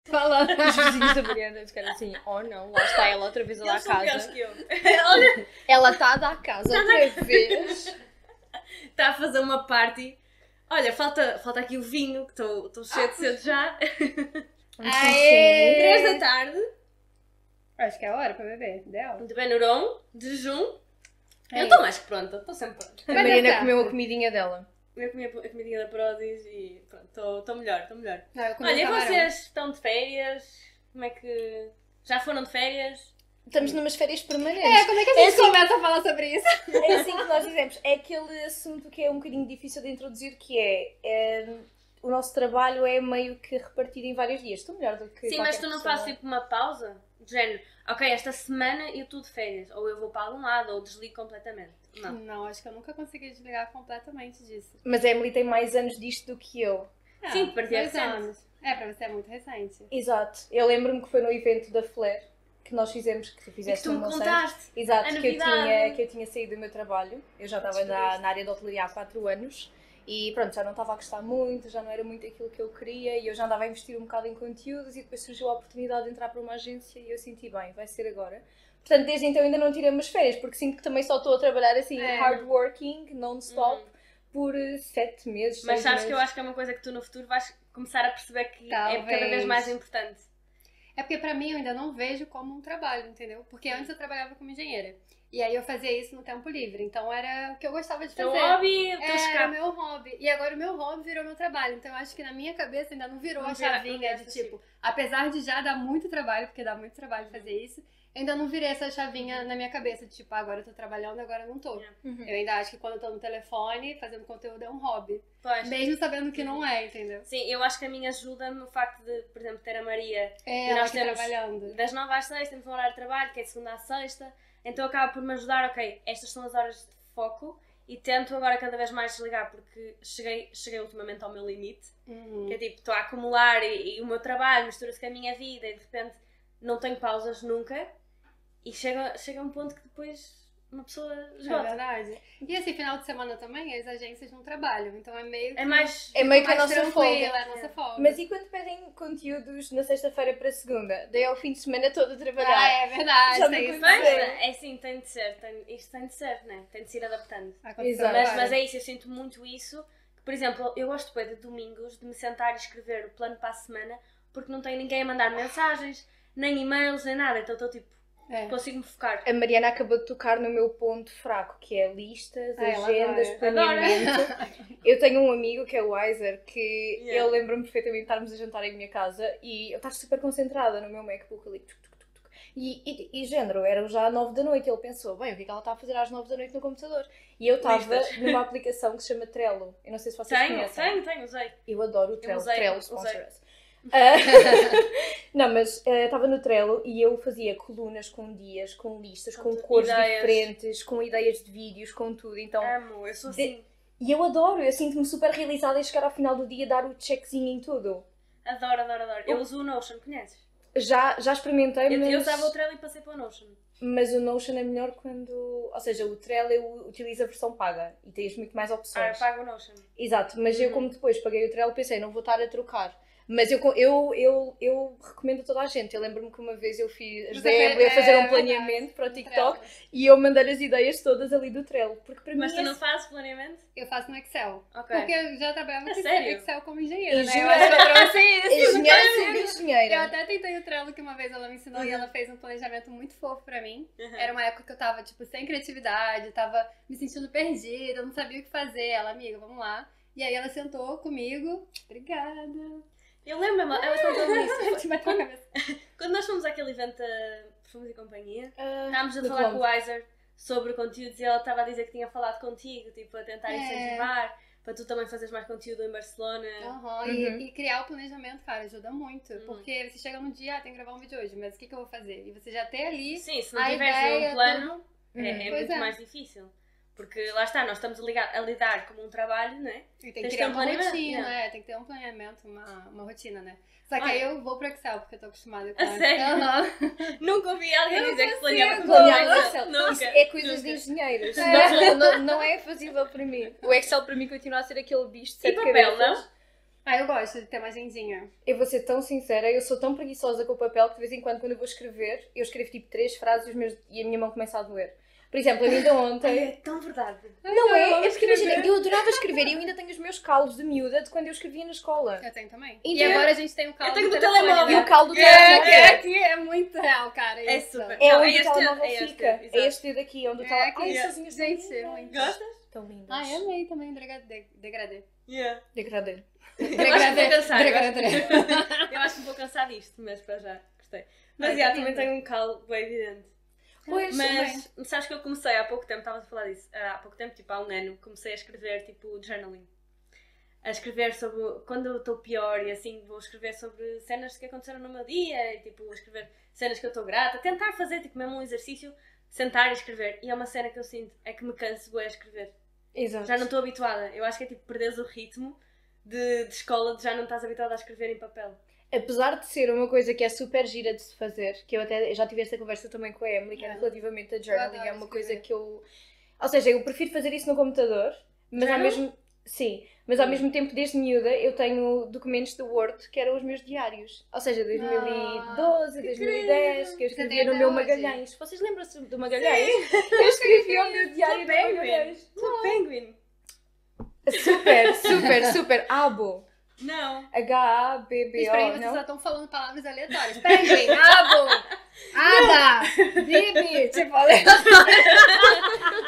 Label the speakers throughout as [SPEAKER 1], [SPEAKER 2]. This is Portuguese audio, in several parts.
[SPEAKER 1] Fala.
[SPEAKER 2] Os vizinhos da Mariana ficaram assim, oh não, lá está ela outra vez a dar
[SPEAKER 3] Eles são piores
[SPEAKER 2] casa.
[SPEAKER 3] que eu. Olha,
[SPEAKER 2] Ela está a dar casa outra vez.
[SPEAKER 3] está a fazer uma party. Olha, falta aqui o vinho, que estou cheio de sede já.
[SPEAKER 1] Aê!
[SPEAKER 3] 3 da tarde,
[SPEAKER 1] Acho que é a hora para beber, deu.
[SPEAKER 3] de Benuron, de jejum.
[SPEAKER 1] É
[SPEAKER 3] Eu estou mais que pronta, estou sempre pronta.
[SPEAKER 2] A
[SPEAKER 1] Vai dar
[SPEAKER 2] Mariana
[SPEAKER 1] certo.
[SPEAKER 2] comeu a comidinha dela.
[SPEAKER 3] Eu comi a comidinha da Prodis e pronto, estou melhor, estou melhor.
[SPEAKER 1] Não, eu comi
[SPEAKER 3] Olha, e
[SPEAKER 1] camarão.
[SPEAKER 3] vocês estão de férias? Como é que... Já foram de férias?
[SPEAKER 2] Estamos numas férias permanentes.
[SPEAKER 1] É, como é que a gente começa a falar sobre isso?
[SPEAKER 2] É assim que nós dizemos. É aquele assunto que é um bocadinho difícil de introduzir, que é o nosso trabalho é meio que repartido em vários dias. Estou melhor do que
[SPEAKER 3] Sim,
[SPEAKER 2] qualquer
[SPEAKER 3] mas tu não
[SPEAKER 2] pessoa.
[SPEAKER 3] fazes tipo uma pausa? De género, ok, esta semana eu estou de férias. Ou eu vou para algum lado, ou desligo completamente. Não.
[SPEAKER 1] Não, acho que eu nunca consegui desligar completamente disso.
[SPEAKER 2] Mas a Emily tem mais anos disto do que eu.
[SPEAKER 3] Sim, de partida
[SPEAKER 1] 2
[SPEAKER 3] recente.
[SPEAKER 1] anos. É, para você é muito recente.
[SPEAKER 2] Exato. Eu lembro-me que foi no evento da Flair que nós fizemos, que tu
[SPEAKER 3] E que
[SPEAKER 2] fizeste
[SPEAKER 3] tu me
[SPEAKER 2] no meu
[SPEAKER 3] contaste.
[SPEAKER 2] Exato,
[SPEAKER 3] a
[SPEAKER 2] que
[SPEAKER 3] novidade.
[SPEAKER 2] eu tinha saído do meu trabalho. Eu já estava na área de hotelaria há 4 anos e pronto, já não estava a gostar muito, já não era muito aquilo que eu queria e eu já andava a investir um bocado em conteúdos e depois surgiu a oportunidade de entrar para uma agência e eu senti bem, vai ser agora. Portanto, desde então ainda não tirei umas férias, porque sinto que também só estou a trabalhar assim, hardworking, non-stop, por 7 meses,
[SPEAKER 3] Mas
[SPEAKER 2] 6
[SPEAKER 3] sabes que eu
[SPEAKER 2] meses.
[SPEAKER 3] acho que é uma coisa que tu no futuro vais começar a perceber que é cada vez
[SPEAKER 1] Talvez.
[SPEAKER 3] mais importante.
[SPEAKER 1] É porque pra mim eu ainda não vejo como um trabalho, entendeu? Porque antes eu trabalhava como engenheira. E aí eu fazia isso no tempo livre. Então era o que eu gostava de
[SPEAKER 3] Teu
[SPEAKER 1] fazer.
[SPEAKER 3] hobby, o teu
[SPEAKER 1] Era o
[SPEAKER 3] escape.
[SPEAKER 1] meu hobby. E agora o meu hobby virou meu trabalho. Então eu acho que na minha cabeça ainda não virou
[SPEAKER 3] Não
[SPEAKER 1] a
[SPEAKER 3] vira- não
[SPEAKER 1] chavinha
[SPEAKER 3] vira
[SPEAKER 1] de
[SPEAKER 3] essa
[SPEAKER 1] tipo, apesar de já dar muito trabalho, porque dá muito trabalho fazer isso, eu ainda não virei essa chavinha na minha cabeça de tipo, agora eu tô trabalhando, agora eu não tô.
[SPEAKER 2] Uhum.
[SPEAKER 1] Eu ainda acho que quando eu tô no telefone, fazendo conteúdo é um hobby.
[SPEAKER 3] Pois.
[SPEAKER 1] Mesmo sabendo que não é, entendeu?
[SPEAKER 3] Sim, eu acho que a mim ajuda-me o facto de, por exemplo, ter a Maria
[SPEAKER 1] É,
[SPEAKER 3] e
[SPEAKER 1] ela
[SPEAKER 3] nós
[SPEAKER 1] aqui
[SPEAKER 3] temos
[SPEAKER 1] trabalhando.
[SPEAKER 3] das 9 às 6, temos um horário de trabalho, que é de segunda à sexta, então acaba por me ajudar, ok, estas são as horas de foco e tento agora cada vez mais desligar porque cheguei ultimamente ao meu limite, que é tipo, estou a acumular e o meu trabalho mistura-se com a minha vida e de repente não tenho pausas nunca e chega a um ponto que depois uma pessoa
[SPEAKER 1] É
[SPEAKER 3] esgota.
[SPEAKER 1] verdade. E assim, final de semana também, as agências não trabalham. Então é meio que...
[SPEAKER 3] É mais...
[SPEAKER 2] É meio que a
[SPEAKER 1] mais
[SPEAKER 2] nossa
[SPEAKER 1] tranquila,
[SPEAKER 2] folga.
[SPEAKER 1] é a nossa folga.
[SPEAKER 2] Mas e quando pedem conteúdos na sexta-feira para segunda? Daí ao fim de semana todo a trabalhar.
[SPEAKER 1] Ah, é verdade.
[SPEAKER 2] Já
[SPEAKER 1] tem
[SPEAKER 2] me
[SPEAKER 1] isso
[SPEAKER 3] Mas,
[SPEAKER 1] também.
[SPEAKER 3] é assim, tem de ser, isto tem de ser, né? Tem de se ir adaptando.
[SPEAKER 1] Aconteceu
[SPEAKER 2] Exato.
[SPEAKER 1] agora.
[SPEAKER 3] Mas é isso, eu sinto muito isso. Que, por exemplo, eu gosto bem de domingos de me sentar e escrever o plano para a semana porque não tenho ninguém a mandar mensagens, nem e-mails, nem nada. Então estou tipo,
[SPEAKER 1] É.
[SPEAKER 3] consigo-me focar.
[SPEAKER 2] A Mariana acabou de tocar no meu ponto fraco, que é listas,
[SPEAKER 1] Ela
[SPEAKER 2] agendas,
[SPEAKER 1] adora.
[SPEAKER 2] planeamento. Eu tenho um amigo que é o Weiser, que
[SPEAKER 3] Yeah.
[SPEAKER 2] eu lembro-me perfeitamente de estarmos a jantar em minha casa e eu estava super concentrada no meu MacBook ali. Tuc, tuc, tuc, tuc. E género, eram já 9 da noite. Ele pensou, bem, o que é que ela está a fazer às 9 da noite no computador? E eu estava
[SPEAKER 3] Listas.
[SPEAKER 2] numa aplicação que se chama Trello. Eu não sei se vocês conhecem.
[SPEAKER 3] Tenho, usei.
[SPEAKER 2] Eu adoro o Trello.
[SPEAKER 3] usei,
[SPEAKER 2] Trello
[SPEAKER 3] usei.
[SPEAKER 2] sponsor us. Não, mas estava no Trello e eu fazia colunas com dias, com listas, com cores
[SPEAKER 3] ideias.
[SPEAKER 2] diferentes, com ideias de vídeos, com tudo. Então,
[SPEAKER 3] Amo, eu sou assim.
[SPEAKER 2] e eu adoro, eu sinto-me super realizada em chegar ao final do dia dar o checkzinho em tudo.
[SPEAKER 3] Adoro. Eu uso o Notion, conheces?
[SPEAKER 2] Já experimentei,
[SPEAKER 3] Eu
[SPEAKER 2] mas,
[SPEAKER 3] usava o Trello e passei para o Notion.
[SPEAKER 2] mas o Notion é melhor quando... Ou seja, o Trello eu utilizo a versão paga e tens muito mais
[SPEAKER 3] Ah, eu
[SPEAKER 2] opções.
[SPEAKER 3] pago o Notion.
[SPEAKER 2] Exato, mas eu como depois paguei o Trello pensei, não vou estar a trocar. Mas eu recomendo a toda a gente. Eu lembro-me que uma vez eu ajudei a Emily a fazer um planeamento para o TikTok e eu mandei as ideias todas ali do Trello. Porque para
[SPEAKER 3] Mas
[SPEAKER 2] mim
[SPEAKER 3] tu não fazes planeamento?
[SPEAKER 1] Eu faço no Excel.
[SPEAKER 3] Ok.
[SPEAKER 1] Porque eu já trabalhava
[SPEAKER 3] A
[SPEAKER 1] com
[SPEAKER 3] sério?
[SPEAKER 1] Excel como engenheira, né? Eu
[SPEAKER 2] Engenheira.
[SPEAKER 1] acho que eu trouxe isso.
[SPEAKER 2] engenheira sendo engenheira.
[SPEAKER 1] Eu até tentei o Trello que uma vez ela me ensinou e ela fez um planejamento muito fofo pra mim.
[SPEAKER 3] Uhum.
[SPEAKER 1] Era uma época que eu tava, tipo, sem criatividade, tava me sentindo perdida, eu não sabia o que fazer. Ela, amiga, vamos lá. E aí ela sentou comigo. Obrigada.
[SPEAKER 3] Eu lembro-me, elas estão todas nisso.
[SPEAKER 1] Te bateu a cabeça.
[SPEAKER 3] Quando nós fomos àquele evento da Perfumes e Companhia, estávamos a
[SPEAKER 2] do
[SPEAKER 3] falar com o
[SPEAKER 2] Colombo.
[SPEAKER 3] Weiser sobre conteúdos e ela estava a dizer que tinha falado contigo, tipo, a tentar incentivar, para tu também fazeres mais conteúdo em Barcelona.
[SPEAKER 1] Uhum. E criar o planejamento, cara, ajuda muito. Porque você chega num dia, tem que gravar um vídeo hoje, mas o que eu vou fazer? E você já tem ali
[SPEAKER 3] Sim, se não
[SPEAKER 1] a
[SPEAKER 3] tiveres
[SPEAKER 1] ideia,
[SPEAKER 3] um plano,
[SPEAKER 2] Uhum.
[SPEAKER 3] é
[SPEAKER 1] Pois
[SPEAKER 3] muito
[SPEAKER 1] é.
[SPEAKER 3] mais difícil. Porque lá está, nós estamos a lidar como um trabalho, não é?
[SPEAKER 1] E tem
[SPEAKER 3] Tens
[SPEAKER 1] que
[SPEAKER 3] de
[SPEAKER 1] criar
[SPEAKER 3] ter um
[SPEAKER 1] uma
[SPEAKER 3] planeamento,
[SPEAKER 1] rotina,
[SPEAKER 3] né?
[SPEAKER 1] tem que ter um planeamento, uma rotina, né? Só que
[SPEAKER 3] Olha.
[SPEAKER 1] aí eu vou pro Excel, porque eu tô acostumada com
[SPEAKER 3] A sério?
[SPEAKER 1] Aham.
[SPEAKER 3] Nunca ouvi alguém
[SPEAKER 1] Eu
[SPEAKER 3] dizer que
[SPEAKER 1] consigo.
[SPEAKER 3] planeava
[SPEAKER 2] Planear no
[SPEAKER 3] com
[SPEAKER 2] Excel.
[SPEAKER 3] Nunca.
[SPEAKER 2] Isso é coisas de
[SPEAKER 3] Nunca.
[SPEAKER 2] engenheiros.
[SPEAKER 1] É.
[SPEAKER 2] Não é fazível para mim. O Excel para mim continua a ser aquele bicho de
[SPEAKER 3] E
[SPEAKER 2] 7
[SPEAKER 3] papel,
[SPEAKER 2] cabeças.
[SPEAKER 3] não?
[SPEAKER 1] Eu gosto de ter uma agendinha.
[SPEAKER 2] Eu vou ser tão sincera, eu sou tão preguiçosa com o papel que de vez em quando eu vou escrever, eu escrevo tipo 3 frases e a minha mão começa a doer. Por exemplo, eu ainda ontem...
[SPEAKER 3] É tão verdade.
[SPEAKER 2] Não é? É porque imagina, eu adorava escrever e eu ainda tenho os meus calos de miúda de quando eu escrevia na escola.
[SPEAKER 1] Eu tenho também.
[SPEAKER 2] Então,
[SPEAKER 1] E agora a gente tem um caldo
[SPEAKER 3] eu tenho
[SPEAKER 1] do
[SPEAKER 3] do
[SPEAKER 1] telefone.
[SPEAKER 3] telemóvel.
[SPEAKER 2] E o calo do
[SPEAKER 1] Que
[SPEAKER 2] telemóvel.
[SPEAKER 1] aqui é muito real, cara.
[SPEAKER 3] É
[SPEAKER 1] isso.
[SPEAKER 3] super.
[SPEAKER 2] É
[SPEAKER 3] Não,
[SPEAKER 2] onde o
[SPEAKER 3] este,
[SPEAKER 2] telemóvel
[SPEAKER 3] é este,
[SPEAKER 2] fica.
[SPEAKER 3] exato.
[SPEAKER 2] É este dedo aqui, onde o telemóvel...
[SPEAKER 1] aqui.
[SPEAKER 2] Ai,
[SPEAKER 3] Yeah.
[SPEAKER 2] sozinhas
[SPEAKER 1] Gente,
[SPEAKER 2] lindas.
[SPEAKER 1] muito.
[SPEAKER 3] Gostas?
[SPEAKER 2] Tão lindas.
[SPEAKER 1] Amei também degradê.
[SPEAKER 3] Yeah.
[SPEAKER 2] Degradê.
[SPEAKER 3] Eu acho que vou cansar.
[SPEAKER 1] Degradê.
[SPEAKER 3] Eu acho que vou cansar disto, mas para já gostei. Mas
[SPEAKER 1] Tá
[SPEAKER 3] também
[SPEAKER 1] lindo.
[SPEAKER 3] tenho um calo bem evidente.
[SPEAKER 2] Pois,
[SPEAKER 3] Mas sabes que eu comecei há pouco tempo, estavas a falar disso, há pouco tempo, tipo há um ano, comecei a escrever tipo journaling. A escrever sobre quando eu estou pior e assim, vou escrever sobre cenas que aconteceram no meu dia e tipo, escrever cenas que eu estou grata, tentar fazer tipo mesmo um exercício, sentar e escrever. E é uma cena que eu sinto, é que me canso bué a escrever.
[SPEAKER 2] Exato.
[SPEAKER 3] Já não estou habituada, eu acho que é tipo perderes o ritmo de escola, de já não estás habituada a escrever em papel.
[SPEAKER 2] Apesar de ser uma coisa que é super gira de se fazer, que eu até já tive esta conversa também com a Emily, que é relativamente a journaling,
[SPEAKER 1] adoro
[SPEAKER 2] é uma coisa
[SPEAKER 1] escrever.
[SPEAKER 2] que eu... Ou seja, eu prefiro fazer isso no computador, mas ao
[SPEAKER 3] Journal?
[SPEAKER 2] mesmo... Sim, mas ao mesmo tempo, desde miúda, eu tenho documentos do Word que eram os meus diários. Ou seja, 2012, 2010, que eu escrevia no
[SPEAKER 1] até
[SPEAKER 2] meu
[SPEAKER 1] hoje.
[SPEAKER 2] Magalhães. Vocês lembram-se do Magalhães? Eu escrevia o meu diário no
[SPEAKER 3] Penguin!
[SPEAKER 2] Magalhães.
[SPEAKER 3] Tu Penguin!
[SPEAKER 2] Super, Abo.
[SPEAKER 3] Não!
[SPEAKER 2] H-A-B-B-O,
[SPEAKER 1] Mas pra mim vocês
[SPEAKER 2] não?
[SPEAKER 1] só estão falando palavras aleatórias. Penguin, abo, ada, bibi, tipo,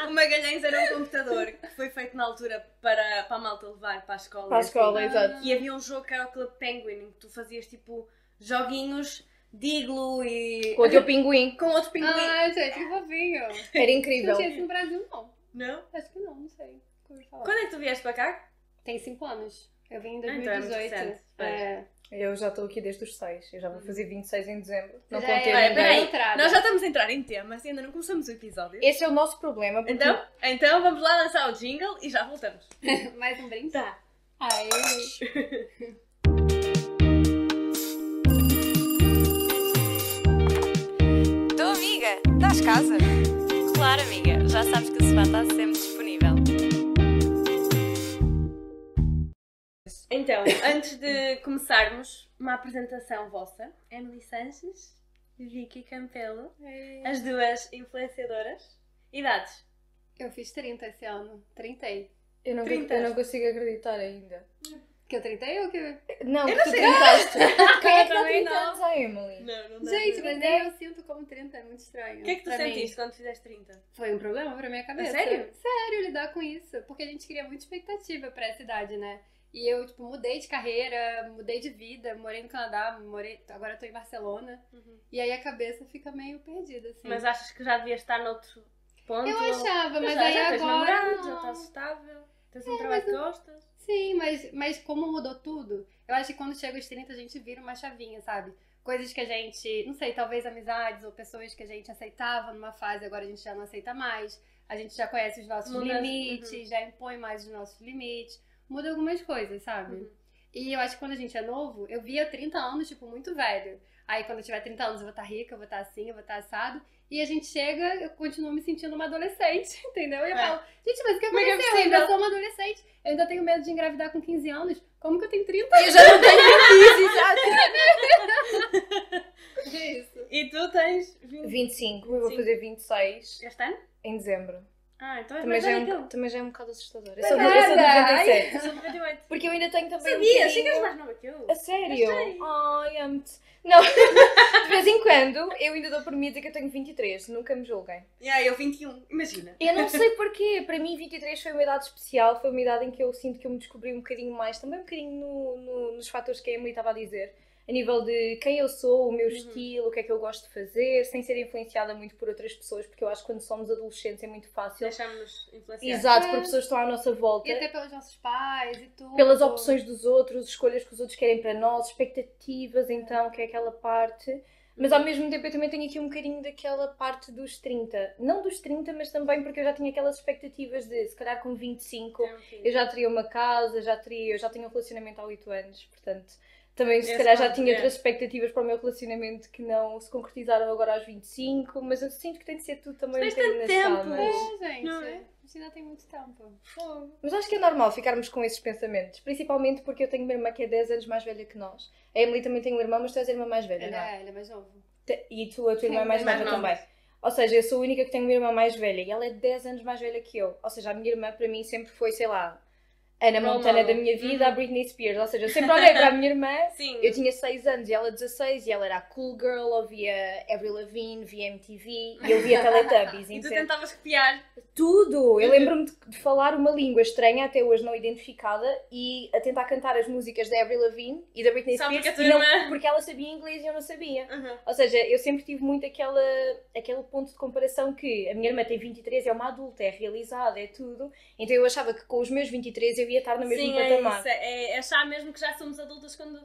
[SPEAKER 3] O Magalhães era um computador que foi feito na altura para a malta levar para a escola.
[SPEAKER 2] Para a
[SPEAKER 3] e assim.
[SPEAKER 2] escola, exato.
[SPEAKER 3] E havia um jogo que era o Club Penguin, em que tu fazias tipo joguinhos de iglu e.
[SPEAKER 2] Com o teu pinguim.
[SPEAKER 3] Com outro pinguim.
[SPEAKER 1] Ai, gente, que fofinho.
[SPEAKER 2] Era
[SPEAKER 1] Não
[SPEAKER 2] incrível.
[SPEAKER 1] tinha isso no Brasil, não.
[SPEAKER 3] Não?
[SPEAKER 1] Acho que não sei. Nunca ouvi falar.
[SPEAKER 3] Quando é que tu vieste para cá?
[SPEAKER 1] Tem 5 anos. Eu vim em
[SPEAKER 3] Então é muito
[SPEAKER 1] 2018.
[SPEAKER 3] recente, pois.
[SPEAKER 2] Eu já estou aqui desde os 6. Eu já vou fazer 26 em dezembro. Não
[SPEAKER 1] Já
[SPEAKER 2] contei
[SPEAKER 1] é.
[SPEAKER 3] Olha,
[SPEAKER 2] ninguém.
[SPEAKER 3] peraí,
[SPEAKER 1] entrada.
[SPEAKER 3] nós já estamos a entrar em temas e ainda não começamos o episódio.
[SPEAKER 2] Esse é o nosso problema. Porque
[SPEAKER 3] Então vamos lá lançar o jingle e já voltamos.
[SPEAKER 1] Mais um brinde?
[SPEAKER 3] Tá.
[SPEAKER 1] Ai,
[SPEAKER 4] Tô amiga, estás casa? Claro amiga, já sabes que o sofá está sempre disponível.
[SPEAKER 3] Então, antes de começarmos, uma apresentação vossa. Emily Sanches, Vicky Campelo, as duas influenciadoras. Idades?
[SPEAKER 1] eu fiz 30 esse ano. 30.
[SPEAKER 2] eu não consigo acreditar ainda.
[SPEAKER 1] Que eu 30 ou que...
[SPEAKER 2] Não,
[SPEAKER 3] Eu
[SPEAKER 2] que
[SPEAKER 3] não
[SPEAKER 2] tu
[SPEAKER 3] sei.
[SPEAKER 2] trintaste. Quem é que dá
[SPEAKER 3] também
[SPEAKER 2] 30
[SPEAKER 3] não.
[SPEAKER 2] anos à Emily?
[SPEAKER 3] Não dá.
[SPEAKER 1] Gente, mas nem eu sinto como 30, é muito estranho.
[SPEAKER 3] O que é que tu
[SPEAKER 1] pra mim.
[SPEAKER 3] sentiste quando fizeste 30?
[SPEAKER 1] Foi um problema pra minha cabeça.
[SPEAKER 3] sério?
[SPEAKER 1] Sério, lidar com isso. Porque a gente cria muita expectativa pra essa idade, né? E eu, tipo, mudei de carreira, mudei de vida, morei no Canadá, agora eu tô em Barcelona. E aí a cabeça fica meio perdida, assim.
[SPEAKER 3] Mas achas que já devias estar noutro ponto?
[SPEAKER 1] eu achava, mas
[SPEAKER 3] já,
[SPEAKER 1] aí
[SPEAKER 3] já tens
[SPEAKER 1] agora
[SPEAKER 3] namorado,
[SPEAKER 1] não.
[SPEAKER 3] já estás estável, tens um trabalho que gostas.
[SPEAKER 1] Sim, mas como mudou tudo, eu acho que quando chega os 30 a gente vira uma chavinha, sabe? Coisas que a gente, não sei, talvez amizades ou pessoas que a gente aceitava numa fase, agora a gente já não aceita mais. A gente já conhece os nossos
[SPEAKER 3] Muda,
[SPEAKER 1] limites, já impõe mais os nossos limites. Muda algumas coisas, sabe? E eu acho que quando a gente é novo, eu via 30 anos, tipo, muito velho. Aí quando eu tiver 30 anos eu vou estar rica, eu vou estar assim, eu vou estar assado. E a gente chega, eu continuo me sentindo uma adolescente, entendeu? E eu falo, gente, mas o que
[SPEAKER 3] Como é que é
[SPEAKER 1] aconteceu? Eu ainda
[SPEAKER 3] possível?
[SPEAKER 1] sou uma adolescente. Eu ainda tenho medo de engravidar com 15 anos. Como que eu tenho 30?
[SPEAKER 2] Eu já não tenho isso, exato.
[SPEAKER 1] É isso.
[SPEAKER 3] E tu tens
[SPEAKER 2] 25, eu vou
[SPEAKER 3] 25.
[SPEAKER 2] fazer 26
[SPEAKER 3] Este ano?
[SPEAKER 2] em dezembro.
[SPEAKER 3] Ah, então és
[SPEAKER 2] Também
[SPEAKER 3] mais
[SPEAKER 2] já,
[SPEAKER 3] velha que eu.
[SPEAKER 2] também já é um bocado assustador. Eu
[SPEAKER 1] Mas
[SPEAKER 2] sou de
[SPEAKER 1] nada,
[SPEAKER 2] 97.
[SPEAKER 3] Eu sou de 98.
[SPEAKER 2] Porque eu ainda tenho também
[SPEAKER 3] Sabia,
[SPEAKER 2] um
[SPEAKER 3] achei que eras
[SPEAKER 2] bocadinho...
[SPEAKER 3] mais nova que eu.
[SPEAKER 2] A sério?
[SPEAKER 3] Eu sei.
[SPEAKER 2] Ai, amo-te. Não, de vez em quando eu ainda dou por mim a dizer que eu tenho 23, nunca me julguem.
[SPEAKER 3] Eu 21, imagina.
[SPEAKER 2] Eu não sei porquê, para mim 23 foi uma idade especial, foi uma idade em que eu sinto que eu me descobri um bocadinho mais, também um bocadinho nos fatores que a Emily estava a dizer, a nível de quem eu sou, o meu estilo, o que é que eu gosto de fazer, sem ser influenciada muito por outras pessoas, porque eu acho que quando somos adolescentes é muito fácil.
[SPEAKER 3] Deixamos-nos influenciar.
[SPEAKER 2] Exato,
[SPEAKER 1] É.
[SPEAKER 2] por pessoas que estão à nossa volta.
[SPEAKER 1] E até pelos nossos pais e tudo.
[SPEAKER 2] Pelas opções dos outros, escolhas que os outros querem para nós, expectativas, então, que é aquela parte. Mas ao mesmo tempo eu também tenho aqui um bocadinho daquela parte dos 30. Não dos 30, mas também porque eu já tinha aquelas expectativas de, se calhar com 25, eu já teria uma casa, eu já tinha um relacionamento há 8 anos, portanto, Também, se calhar, já tinha outras expectativas para o meu relacionamento que não se concretizaram agora aos 25, mas eu sinto que tem de ser tudo também um bocadinho nas calmas.
[SPEAKER 1] Gente,
[SPEAKER 3] Não é?
[SPEAKER 1] a gente ainda tem muito tempo.
[SPEAKER 2] Mas acho que é normal ficarmos com esses pensamentos, principalmente porque eu tenho uma irmã que é 10 anos mais velha que nós. A Emily também tem um irmão, mas tu és a irmã mais velha, não é?
[SPEAKER 1] Ele é mais novo.
[SPEAKER 2] E tu, a tua irmã é mais
[SPEAKER 3] mais
[SPEAKER 2] nova
[SPEAKER 3] nova.
[SPEAKER 2] também. Ou seja, eu sou a única que tenho uma irmã mais velha e ela é 10 anos mais velha que eu. Ou seja, a minha irmã para mim sempre foi, sei lá, Ana Montana da minha vida, a Britney Spears. Ou seja, eu sempre olhei para a minha irmã,
[SPEAKER 3] Sim.
[SPEAKER 2] eu tinha 6 anos e ela 16 e ela era a cool girl, ouvia Avril Lavigne, via MTV e eu via Teletubbies.
[SPEAKER 3] E tu
[SPEAKER 2] entende?
[SPEAKER 3] tentavas copiar.
[SPEAKER 2] Tudo! Eu lembro-me de falar uma língua estranha, até hoje não identificada, e a tentar cantar as músicas da Avril Lavigne e da Britney
[SPEAKER 3] Só
[SPEAKER 2] Spears
[SPEAKER 3] porque a tua
[SPEAKER 2] e não-
[SPEAKER 3] irmã-
[SPEAKER 2] porque ela sabia inglês e eu não sabia.
[SPEAKER 3] Uhum.
[SPEAKER 2] Ou seja, eu sempre tive muito aquele ponto de comparação que a minha irmã tem 23, é uma adulta, é realizada, é tudo. Então eu achava que com os meus 23 eu ia estar no mesmo
[SPEAKER 3] Sim,
[SPEAKER 2] patamar.
[SPEAKER 3] isso. É achar mesmo que já somos adultas quando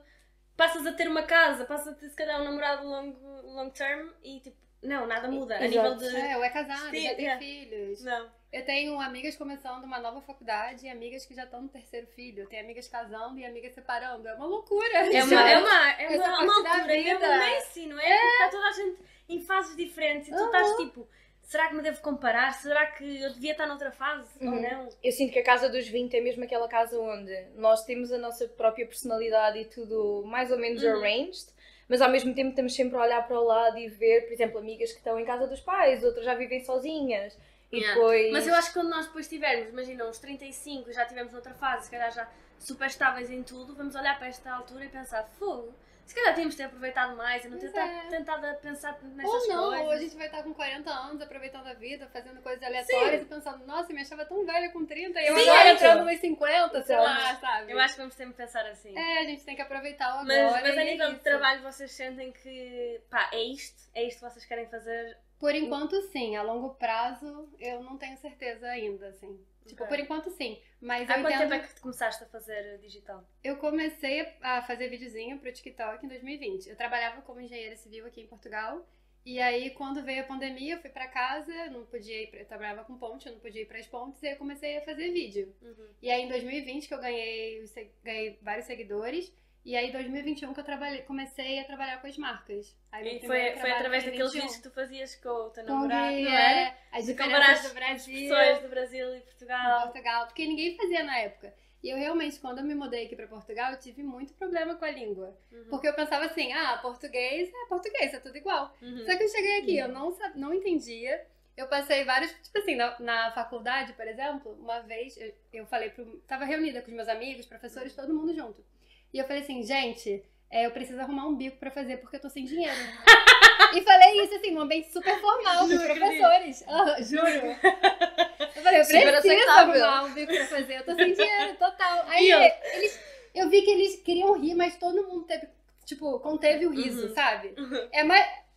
[SPEAKER 3] passas a ter uma casa, passas a ter se calhar um namorado long term e tipo, não, nada muda. A nível
[SPEAKER 2] Exato.
[SPEAKER 3] de.
[SPEAKER 1] Ou é casado,
[SPEAKER 3] Sim,
[SPEAKER 1] já tem
[SPEAKER 3] é.
[SPEAKER 1] filhos.
[SPEAKER 3] Não.
[SPEAKER 1] Eu tenho amigas começando uma nova faculdade e amigas que já estão no terceiro filho. Eu tenho amigas casando e amigas separando. É uma loucura.
[SPEAKER 3] É
[SPEAKER 1] isso.
[SPEAKER 3] uma
[SPEAKER 1] parte da
[SPEAKER 3] altura, e é
[SPEAKER 1] vida.
[SPEAKER 3] um Messi, não é? Porque está toda a gente em fases diferentes e tu estás tipo, será que me devo comparar? Será que eu devia estar noutra fase ou não?
[SPEAKER 2] Eu sinto que a casa dos 20 é mesmo aquela casa onde nós temos a nossa própria personalidade e tudo mais ou menos arranged, mas ao mesmo tempo estamos sempre a olhar para o lado e ver, por exemplo, amigas que estão em casa dos pais, outras já vivem sozinhas. E
[SPEAKER 3] Yeah.
[SPEAKER 2] depois...
[SPEAKER 3] Mas eu acho que quando nós depois tivermos, imagina, uns 35, já tivemos noutra fase, se calhar já super estáveis em tudo, vamos olhar para esta altura e pensar, fogo, se calhar tínhamos de ter aproveitado mais e não ter tentado a pensar nestas
[SPEAKER 1] Ou não,
[SPEAKER 3] coisas.
[SPEAKER 1] ou a gente vai estar com 40 anos aproveitando a vida, fazendo coisas aleatórias e pensando, nossa, eu me achava tão velha com 30 e eu
[SPEAKER 3] Sim,
[SPEAKER 1] agora
[SPEAKER 3] é
[SPEAKER 1] entrando nos 50, sei lá,
[SPEAKER 2] Exato.
[SPEAKER 1] sabe?
[SPEAKER 3] Eu acho que vamos sempre pensar assim.
[SPEAKER 1] É, a gente tem que aproveitar o agora.
[SPEAKER 3] Mas a
[SPEAKER 1] e é
[SPEAKER 3] nível de
[SPEAKER 1] isso.
[SPEAKER 3] trabalho vocês sentem que, pá, é isto que vocês querem fazer?
[SPEAKER 1] Por enquanto, sim. A longo prazo, eu não tenho certeza ainda, assim. Tipo,
[SPEAKER 3] Ok.
[SPEAKER 1] por enquanto, sim. Mas
[SPEAKER 3] Há
[SPEAKER 1] eu
[SPEAKER 3] quanto
[SPEAKER 1] entendo...
[SPEAKER 3] tempo é que tu começaste a fazer digital?
[SPEAKER 1] Eu comecei a fazer videozinho pro TikTok em 2020. Eu trabalhava como engenheira civil aqui em Portugal. E aí, quando veio a pandemia, eu fui pra casa, não podia ir eu trabalhava com ponte, eu não podia ir pras pontes, e aí eu comecei a fazer vídeo. E aí, em 2020, que eu ganhei vários seguidores. E aí, em 2021, que eu comecei a trabalhar com as marcas. Aí, meu
[SPEAKER 3] E
[SPEAKER 1] primeiro
[SPEAKER 3] foi
[SPEAKER 1] trabalho
[SPEAKER 3] através
[SPEAKER 1] em
[SPEAKER 3] daqueles
[SPEAKER 1] 21.
[SPEAKER 3] vídeos que tu fazias com o teu
[SPEAKER 1] Com
[SPEAKER 3] namorado,
[SPEAKER 1] que,
[SPEAKER 3] não era?
[SPEAKER 1] as
[SPEAKER 3] De
[SPEAKER 1] diferenças
[SPEAKER 3] comparar
[SPEAKER 1] do Brasil,
[SPEAKER 3] Pessoas do Brasil e
[SPEAKER 1] com
[SPEAKER 3] Portugal.
[SPEAKER 1] Portugal, porque ninguém fazia na época. E eu realmente, quando eu me mudei aqui pra Portugal, eu tive muito problema com a língua. Porque eu pensava assim, português, é tudo igual. Só que eu cheguei aqui, eu não entendia. Eu passei vários, tipo assim, na faculdade, por exemplo, uma vez eu falei tava reunida com os meus amigos, professores, todo mundo junto. E eu falei assim, gente, eu preciso arrumar um bico pra fazer porque eu tô sem dinheiro. E falei isso assim, num ambiente super formal, com professores. Juro. Eu falei, eu
[SPEAKER 2] Super
[SPEAKER 1] preciso
[SPEAKER 2] aceitável.
[SPEAKER 1] arrumar um bico pra fazer, eu tô sem dinheiro, total. Aí eu vi que eles queriam rir, mas todo mundo conteve o riso, sabe?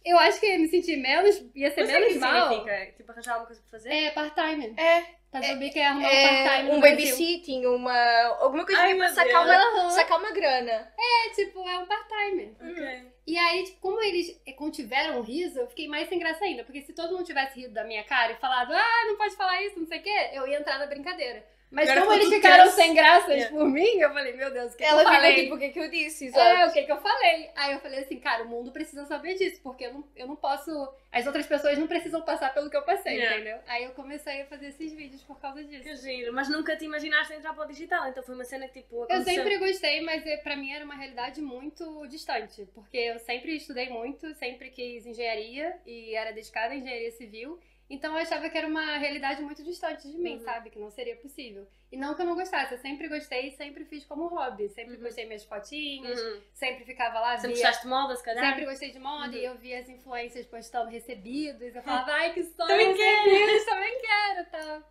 [SPEAKER 1] Eu acho que ia me sentir menos, ia ser
[SPEAKER 3] Mas o que é que
[SPEAKER 1] menos
[SPEAKER 3] isso
[SPEAKER 1] mal.
[SPEAKER 3] significa? Tipo, arranjar alguma coisa para fazer?
[SPEAKER 1] É part-time.
[SPEAKER 2] É.
[SPEAKER 1] Fazer o bico é arrumar um part-time
[SPEAKER 2] Um
[SPEAKER 1] no Brasil.
[SPEAKER 2] babysitting, alguma coisa
[SPEAKER 3] Ai,
[SPEAKER 2] para
[SPEAKER 3] meu
[SPEAKER 2] sacar
[SPEAKER 3] Deus.
[SPEAKER 2] sacar uma grana.
[SPEAKER 1] É um part-time.
[SPEAKER 3] Ok.
[SPEAKER 1] E aí, tipo, como eles contiveram o riso, eu fiquei mais sem graça ainda. Porque se todo mundo tivesse rido da minha cara e falado, não pode falar isso, não sei o quê, eu ia entrar na brincadeira. Mas
[SPEAKER 3] Agora
[SPEAKER 1] como eles
[SPEAKER 3] ficou
[SPEAKER 1] ficaram
[SPEAKER 3] tenso.
[SPEAKER 1] sem graças por mim, eu falei, meu Deus, o que
[SPEAKER 2] Ela
[SPEAKER 1] eu falei?
[SPEAKER 2] ficou tipo, o que é que eu disse? Exato.
[SPEAKER 1] O que eu falei? Aí eu falei assim, cara, o mundo precisa saber disso, porque eu não posso... As outras pessoas não precisam passar pelo que eu passei, entendeu? Aí eu comecei a fazer esses vídeos por causa disso.
[SPEAKER 3] Que giro. Mas nunca te imaginaste entrar para o digital, então foi uma cena que tipo
[SPEAKER 1] Eu
[SPEAKER 3] aconteceu.
[SPEAKER 1] sempre gostei, mas pra mim era uma realidade muito distante, porque eu sempre estudei muito, sempre quis engenharia e era dedicada à engenharia civil, então eu achava que era uma realidade muito distante de mim, sabe? Que não seria possível. E não que eu não gostasse, eu sempre gostei e sempre fiz como hobby, sempre gostei minhas fotinhas, sempre ficava lá,
[SPEAKER 3] Sempre
[SPEAKER 1] via...
[SPEAKER 3] gostaste de moda, se calhar?
[SPEAKER 1] Sempre gostei de moda e eu via as influências postando recebidos, eu falava, ai que sonho,
[SPEAKER 3] Também quero.
[SPEAKER 1] recebidos, também quero, tá?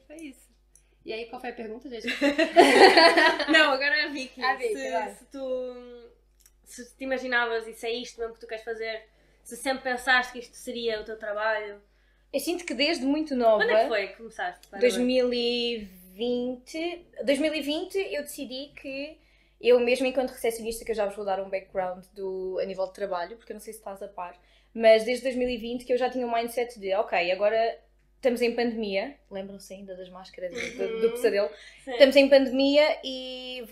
[SPEAKER 1] Foi isso. E aí, qual foi a pergunta, gente?
[SPEAKER 3] Não, agora é a Vicky.
[SPEAKER 1] A Vicky, vai.
[SPEAKER 3] Se te imaginavas e se é isto mesmo que tu queres fazer, se sempre pensaste que isto seria o teu trabalho.
[SPEAKER 2] Eu sinto que desde muito nova,
[SPEAKER 3] Quando é que foi que começaste?
[SPEAKER 2] 2020 eu decidi que eu mesmo enquanto recepcionista, que eu já vos vou dar um background a nível de trabalho, porque eu não sei se estás a par, mas desde 2020 que eu já tinha um mindset de, ok, agora estamos em pandemia, lembram-se ainda das máscaras do pesadelo? Sim. Estamos em pandemia e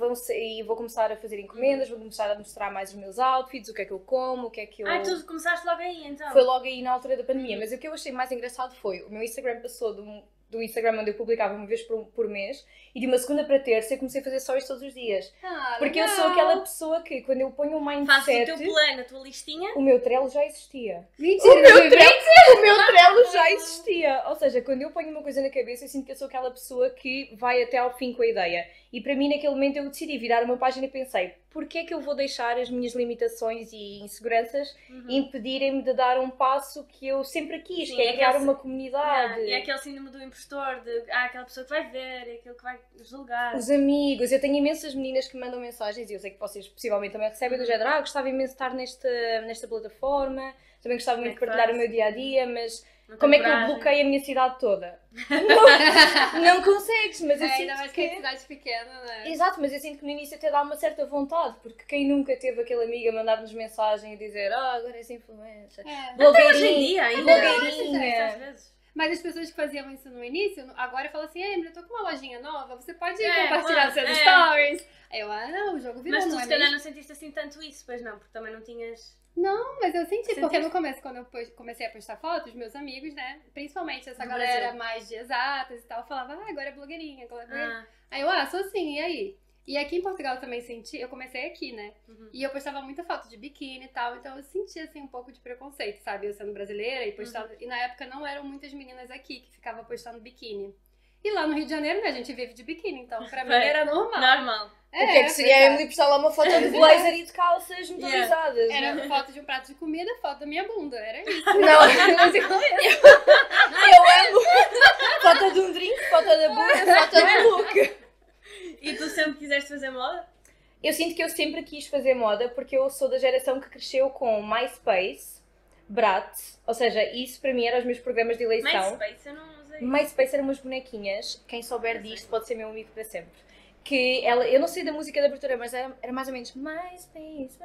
[SPEAKER 2] vou começar a fazer encomendas, vou começar a mostrar mais os meus outfits, o que é que eu como, o que é que eu...
[SPEAKER 3] tu começaste logo aí, então?
[SPEAKER 2] Foi logo aí na altura da pandemia, mas o que eu achei mais engraçado foi, o meu Instagram passou do Instagram onde eu publicava uma vez por mês, e de uma segunda para terça eu comecei a fazer stories todos os dias. Porque
[SPEAKER 1] legal.
[SPEAKER 2] eu sou aquela pessoa que, quando eu ponho um mindset...
[SPEAKER 3] Fazes o teu plano, a tua listinha?
[SPEAKER 2] O meu Trello já existia.
[SPEAKER 1] Mentira!
[SPEAKER 2] O meu Trello já existia. Ou seja, quando eu ponho uma coisa na cabeça, eu sinto que eu sou aquela pessoa que vai até ao fim com a ideia. E para mim, naquele momento, eu decidi virar uma página e pensei, porquê é que eu vou deixar as minhas limitações e inseguranças impedirem-me de dar um passo que eu sempre quis, que é criar uma comunidade.
[SPEAKER 3] E é aquele síndrome do impostor, de aquela pessoa que vai ver, é aquele que vai julgar.
[SPEAKER 2] Os amigos, eu tenho imensas meninas que me mandam mensagens e eu sei que vocês possivelmente também recebem do género, gostava imenso de estar nesta plataforma, também gostava muito de partilhar o meu dia-a-dia, mas como é que eu bloqueio a minha cidade toda? Não consegues, mas eu sinto
[SPEAKER 1] ainda mais que é cidade pequena, né?
[SPEAKER 2] Exato, mas eu sinto que no início até dá uma certa vontade, porque quem nunca teve aquela amiga mandar-nos mensagem e dizer agora és influencer, blogueirinha,
[SPEAKER 3] às vezes.
[SPEAKER 1] Mas as pessoas que faziam isso no início, agora falam assim, Emily, eu tô com uma lojinha nova, você pode compartilhar seus stories? Aí eu, não, o jogo virou.
[SPEAKER 3] Mas tu se calhar não sentiste assim tanto isso, pois não, porque também não tinhas...
[SPEAKER 1] Não, mas eu senti, porque no começo, quando eu comecei a postar fotos, meus amigos, né, principalmente essa galera mais de exatas e tal, falava, agora é blogueirinha, agora é blogueirinha. Aí eu, sou assim, e aí? E aqui em Portugal eu também senti, eu comecei aqui, né, e eu postava muita foto de biquíni e tal, então eu senti, assim, um pouco de preconceito, sabe, eu sendo brasileira e postando, e na época não eram muitas meninas aqui que ficavam postando biquíni. E lá no Rio de Janeiro, né, a gente vive de biquíni, então pra mim era normal.
[SPEAKER 3] Normal.
[SPEAKER 2] O que é que seria a Emily postar lá uma foto de blazer e de calças motorizadas?
[SPEAKER 1] Era foto de um prato de comida, foto da minha bunda, era isso.
[SPEAKER 2] Não, eu amo. Foto de um drink, foto da bunda, foto do look.
[SPEAKER 3] E tu sempre quiseste fazer moda?
[SPEAKER 2] Eu sinto que eu sempre quis fazer moda porque eu sou da geração que cresceu com MySpace, Brat, ou seja, isso para mim eram os meus programas de eleição.
[SPEAKER 3] MySpace eu não usei.
[SPEAKER 2] MySpace eram umas bonequinhas, quem souber disto pode ser meu amigo para sempre. Que ela, eu não sei da música da abertura, mas era mais ou menos MySpace.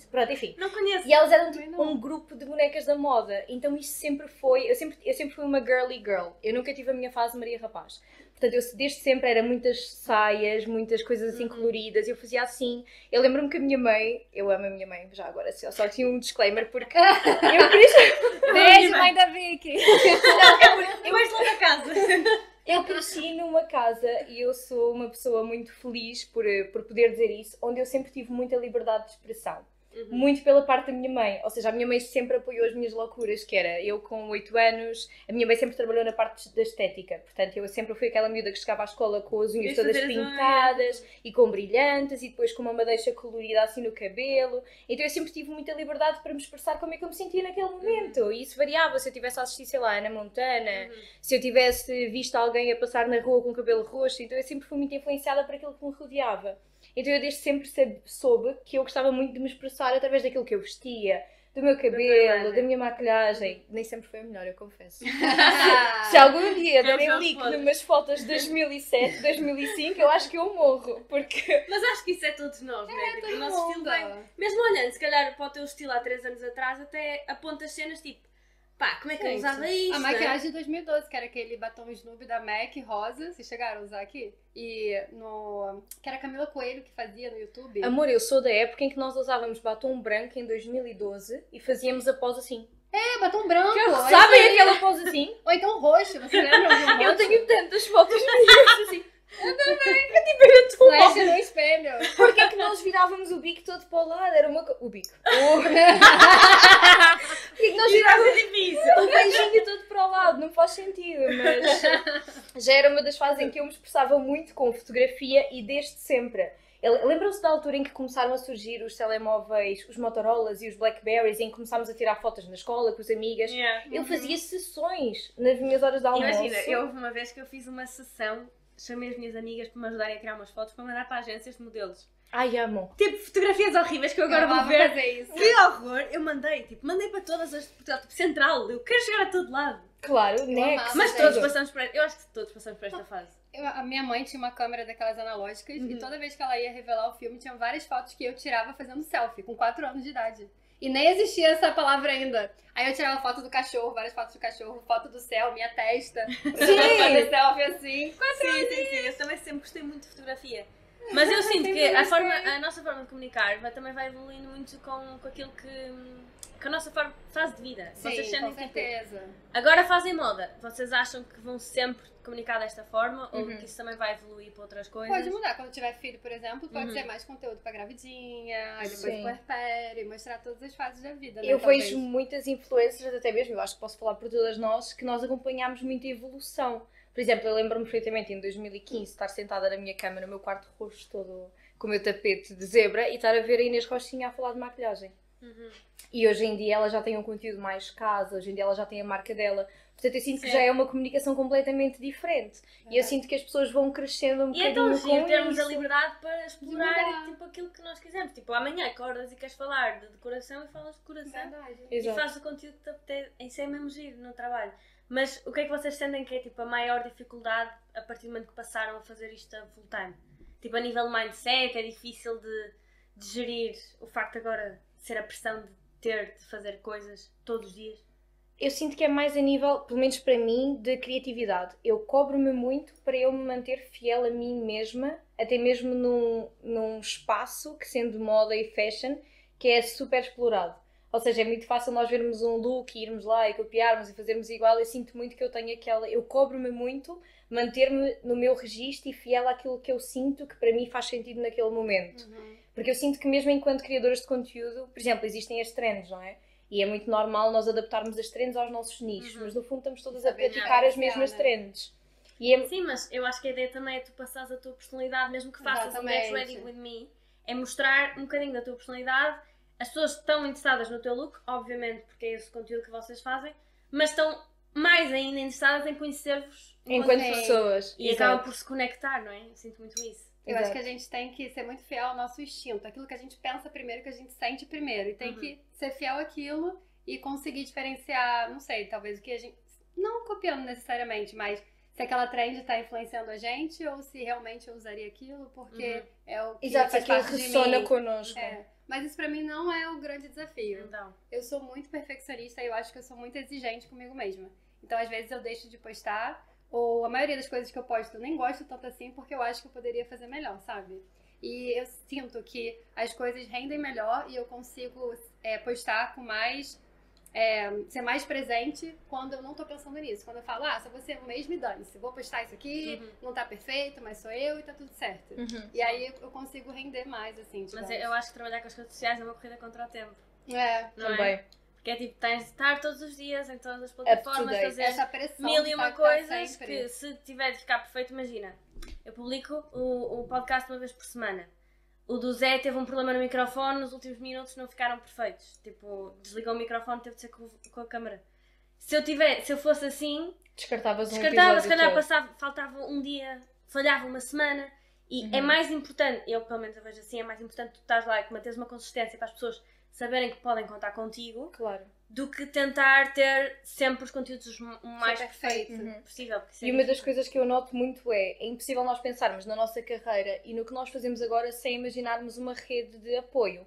[SPEAKER 2] Pronto, enfim.
[SPEAKER 3] Não conheço.
[SPEAKER 2] E elas eram tipo um grupo de bonecas da moda. Então isto sempre foi. Eu sempre fui uma girly girl. Eu nunca tive a minha fase Maria Rapaz. Portanto, eu desde sempre era muitas saias, muitas coisas assim coloridas. Eu fazia assim. Eu lembro-me que a minha mãe. Eu amo a minha mãe, já agora. Só tinha um disclaimer porque. Eu queria.
[SPEAKER 1] Beijo, mãe da Vicky!
[SPEAKER 3] Eu mais longe da casa.
[SPEAKER 2] Eu cresci numa casa e eu sou uma pessoa muito feliz por poder dizer isso, onde eu sempre tive muita liberdade de expressão. Muito pela parte da minha mãe, ou seja, a minha mãe sempre apoiou as minhas loucuras, que era eu com 8 anos, a minha mãe sempre trabalhou na parte da estética, portanto eu sempre fui aquela miúda que chegava à escola com as unhas todas pintadas e com brilhantes e depois com uma madeixa colorida assim no cabelo, então eu sempre tive muita liberdade para me expressar como é que eu me sentia naquele momento e isso variava, se eu tivesse assistido, sei lá, Ana Montana, se eu tivesse visto alguém a passar na rua com o cabelo roxo, então eu sempre fui muito influenciada por aquilo que me rodeava. Então eu desde sempre soube que eu gostava muito de me expressar através daquilo que eu vestia, do meu cabelo, da minha maquilhagem. Nem sempre foi a melhor, eu confesso. Se algum dia derem link numas fotos de 2007, 2005, eu acho que eu morro, porque...
[SPEAKER 3] Mas acho que isso é todos nós, não é? Tipo, o nosso estilo bem... Mesmo olhando, se calhar, para o teu estilo há 3 anos atrás, até apontas cenas tipo... Pá, como é que eu usava isso?
[SPEAKER 1] A maquiagem de 2012, que era aquele batom Snoopy da MAC rosa, vocês chegaram a usar aqui? E que era a Camila Coelho que fazia no YouTube.
[SPEAKER 2] Amor, eu sou da época em que nós usávamos batom branco em 2012 e fazíamos a pose assim.
[SPEAKER 1] Batom branco!
[SPEAKER 2] Sabem aquela pose assim?
[SPEAKER 1] Ou então roxo, você lembra?
[SPEAKER 2] Eu tenho tantas fotos minhas assim. Eu também, eu tipo, era tão
[SPEAKER 1] flash no espelho.
[SPEAKER 2] Porquê é que nós virávamos o bico todo para o lado? Era uma o bico. Porquê que nós virávamos o beijinho todo para o lado? Não faz sentido, mas já era uma das fases em que eu me expressava muito com fotografia e desde sempre. Lembram-se da altura em que começaram a surgir os telemóveis, os Motorolas e os Blackberries, em que começámos a tirar fotos na escola com as amigas? Eu fazia sessões nas minhas horas de almoço.
[SPEAKER 3] Imagina, houve uma vez que eu fiz uma sessão, chamei as minhas amigas para me ajudarem a tirar umas fotos para mandar para agências de modelos.
[SPEAKER 2] Ai, amo.
[SPEAKER 3] Tipo, fotografias horríveis que eu agora vou ver.
[SPEAKER 1] Fazer isso.
[SPEAKER 3] Que horror! Eu mandei para todas as... Tipo, central. Eu quero chegar a todo lado.
[SPEAKER 2] Claro, next.
[SPEAKER 3] Mas todos passamos por... Eu acho que todos passamos por esta fase.
[SPEAKER 1] A minha mãe tinha uma câmera daquelas analógicas e toda vez que ela ia revelar o filme, tinha várias fotos que eu tirava fazendo selfie, com 4 anos de idade. e nem existia essa palavra ainda. Aí eu tirava foto do cachorro, várias fotos do cachorro, foto do céu, minha testa.
[SPEAKER 2] Sim!
[SPEAKER 1] Fazer selfie assim.
[SPEAKER 3] Sim. Eu também sempre gostei muito de fotografia. Mas eu sinto que a nossa forma de comunicar também vai evoluindo muito com aquilo que a nossa fase de vida.
[SPEAKER 1] Sim,
[SPEAKER 3] Vocês
[SPEAKER 1] com
[SPEAKER 3] sentem
[SPEAKER 1] certeza.
[SPEAKER 3] Agora fazem moda. Vocês acham que vão sempre comunicar desta forma ou que isso também vai evoluir para outras coisas?
[SPEAKER 1] Pode mudar. Quando tiver filho, por exemplo, pode ser mais conteúdo pra gravidinha, aí depois
[SPEAKER 2] Sim.
[SPEAKER 1] puerpério, mostrar todas as fases da vida. Né,
[SPEAKER 2] Eu
[SPEAKER 1] talvez.
[SPEAKER 2] vejo muitas influencers, até mesmo, eu acho que posso falar por todas nós, que nós acompanhámos muita evolução. Por exemplo, eu lembro-me perfeitamente em 2015 estar sentada na minha cama, no meu quarto roxo todo com o meu tapete de zebra e estar a ver a Inês Rochinha a falar de maquilhagem. E hoje em dia ela já tem um conteúdo mais casa, hoje em dia ela já tem a marca dela. Portanto, eu sinto que já é uma comunicação completamente diferente. E eu sinto que as pessoas vão crescendo um
[SPEAKER 3] E é
[SPEAKER 2] bocadinho
[SPEAKER 3] tão giro
[SPEAKER 2] com
[SPEAKER 3] termos
[SPEAKER 2] isso.
[SPEAKER 3] a liberdade para explorar
[SPEAKER 1] mudar.
[SPEAKER 3] tipo, aquilo que nós quisermos. Tipo, amanhã acordas e queres falar de decoração e falas de decoração.
[SPEAKER 1] Verdade.
[SPEAKER 3] E
[SPEAKER 2] Exato.
[SPEAKER 3] fazes o conteúdo que te apetece. Isso é mesmo giro no trabalho. Mas o que é que vocês sentem que é tipo, a maior dificuldade a partir do momento que passaram a fazer isto a full time? Tipo, a nível de mindset, é difícil de gerir o facto de agora ser a pressão de ter de fazer coisas todos os dias?
[SPEAKER 2] Eu sinto que é mais a nível, pelo menos para mim, de criatividade. Eu cobro-me muito para eu me manter fiel a mim mesma, até mesmo num espaço que, sendo moda e fashion, que é super explorado. Ou seja, é muito fácil nós vermos um look e irmos lá e copiarmos e fazermos igual. Eu sinto muito que eu tenho aquela... Eu cobro-me muito manter-me no meu registro e fiel àquilo que eu sinto que para mim faz sentido naquele momento. Porque eu sinto que mesmo enquanto criadoras de conteúdo, por exemplo, existem as trends, não é? E é muito normal nós adaptarmos as trends aos nossos nichos, mas no fundo estamos todas a praticar as mesmas trends. E é...
[SPEAKER 3] Sim, mas eu acho que a ideia também é tu passares a tua personalidade, mesmo que faças o
[SPEAKER 1] Exatamente.
[SPEAKER 3] Get Ready With Me, é mostrar um bocadinho da tua personalidade. As pessoas estão interessadas no teu look, obviamente, porque é esse o conteúdo que vocês fazem, mas estão mais ainda interessadas em conhecer-vos
[SPEAKER 2] enquanto
[SPEAKER 1] Sim.
[SPEAKER 2] pessoas.
[SPEAKER 3] e acabam por se conectar, não é? Eu sinto muito isso.
[SPEAKER 1] Eu acho que a gente tem que ser muito fiel ao nosso instinto. Aquilo que a gente pensa primeiro, que a gente sente primeiro. E tem que ser fiel àquilo e conseguir diferenciar, não sei, talvez o que a gente... Não copiando necessariamente, mas se aquela trend está influenciando a gente ou se realmente eu usaria aquilo porque é o que
[SPEAKER 2] Exato,
[SPEAKER 1] faz
[SPEAKER 2] aquilo
[SPEAKER 1] parte de
[SPEAKER 2] ressona
[SPEAKER 1] mim.
[SPEAKER 2] connosco.
[SPEAKER 1] É. Mas isso pra mim não é o grande desafio.
[SPEAKER 3] Então,
[SPEAKER 1] Eu sou muito perfeccionista e eu acho que eu sou muito exigente comigo mesma. Então, às vezes, eu deixo de postar, ou a maioria das coisas que eu posto eu nem gosto tanto assim, porque eu acho que eu poderia fazer melhor, sabe? E eu sinto que as coisas rendem melhor e eu consigo postar com mais... ser mais presente quando eu não tô pensando nisso. Quando eu falo, se eu vou ser o mesmo e dane-se, vou postar isso aqui, não tá perfeito, mas sou eu e tá tudo certo. E aí eu consigo render mais, assim.
[SPEAKER 3] mas
[SPEAKER 1] digamos.
[SPEAKER 3] eu acho que trabalhar com as redes sociais é uma corrida contra o tempo. Não
[SPEAKER 2] Também.
[SPEAKER 3] É? Porque é tipo, tens de estar todos os dias em todas as plataformas,
[SPEAKER 2] date.
[SPEAKER 3] fazer
[SPEAKER 1] Essa pressão
[SPEAKER 3] mil
[SPEAKER 1] de
[SPEAKER 3] e uma
[SPEAKER 1] estar
[SPEAKER 3] coisas
[SPEAKER 1] sempre.
[SPEAKER 3] que se tiver de ficar perfeito, imagina. Eu publico o podcast uma vez por semana. O do Zé teve um problema no microfone, nos últimos minutos não ficaram perfeitos. Tipo, desligou o microfone, teve de ser com a câmera. Se eu fosse assim,
[SPEAKER 2] Descartavas um
[SPEAKER 3] descartava, se
[SPEAKER 2] episódio
[SPEAKER 3] calhar
[SPEAKER 2] todo.
[SPEAKER 3] faltava um dia, falhava uma semana. E é mais importante, eu pelo menos eu vejo assim, é mais importante tu estás lá e que manteres uma consistência para as pessoas saberem que podem contar contigo,
[SPEAKER 2] Claro.
[SPEAKER 3] do que tentar ter sempre os conteúdos o mais
[SPEAKER 1] perfeito.
[SPEAKER 3] perfeito possível. Porque isso é
[SPEAKER 2] E uma das
[SPEAKER 3] difícil.
[SPEAKER 2] coisas que eu noto muito é impossível nós pensarmos na nossa carreira e no que nós fazemos agora sem imaginarmos uma rede de apoio.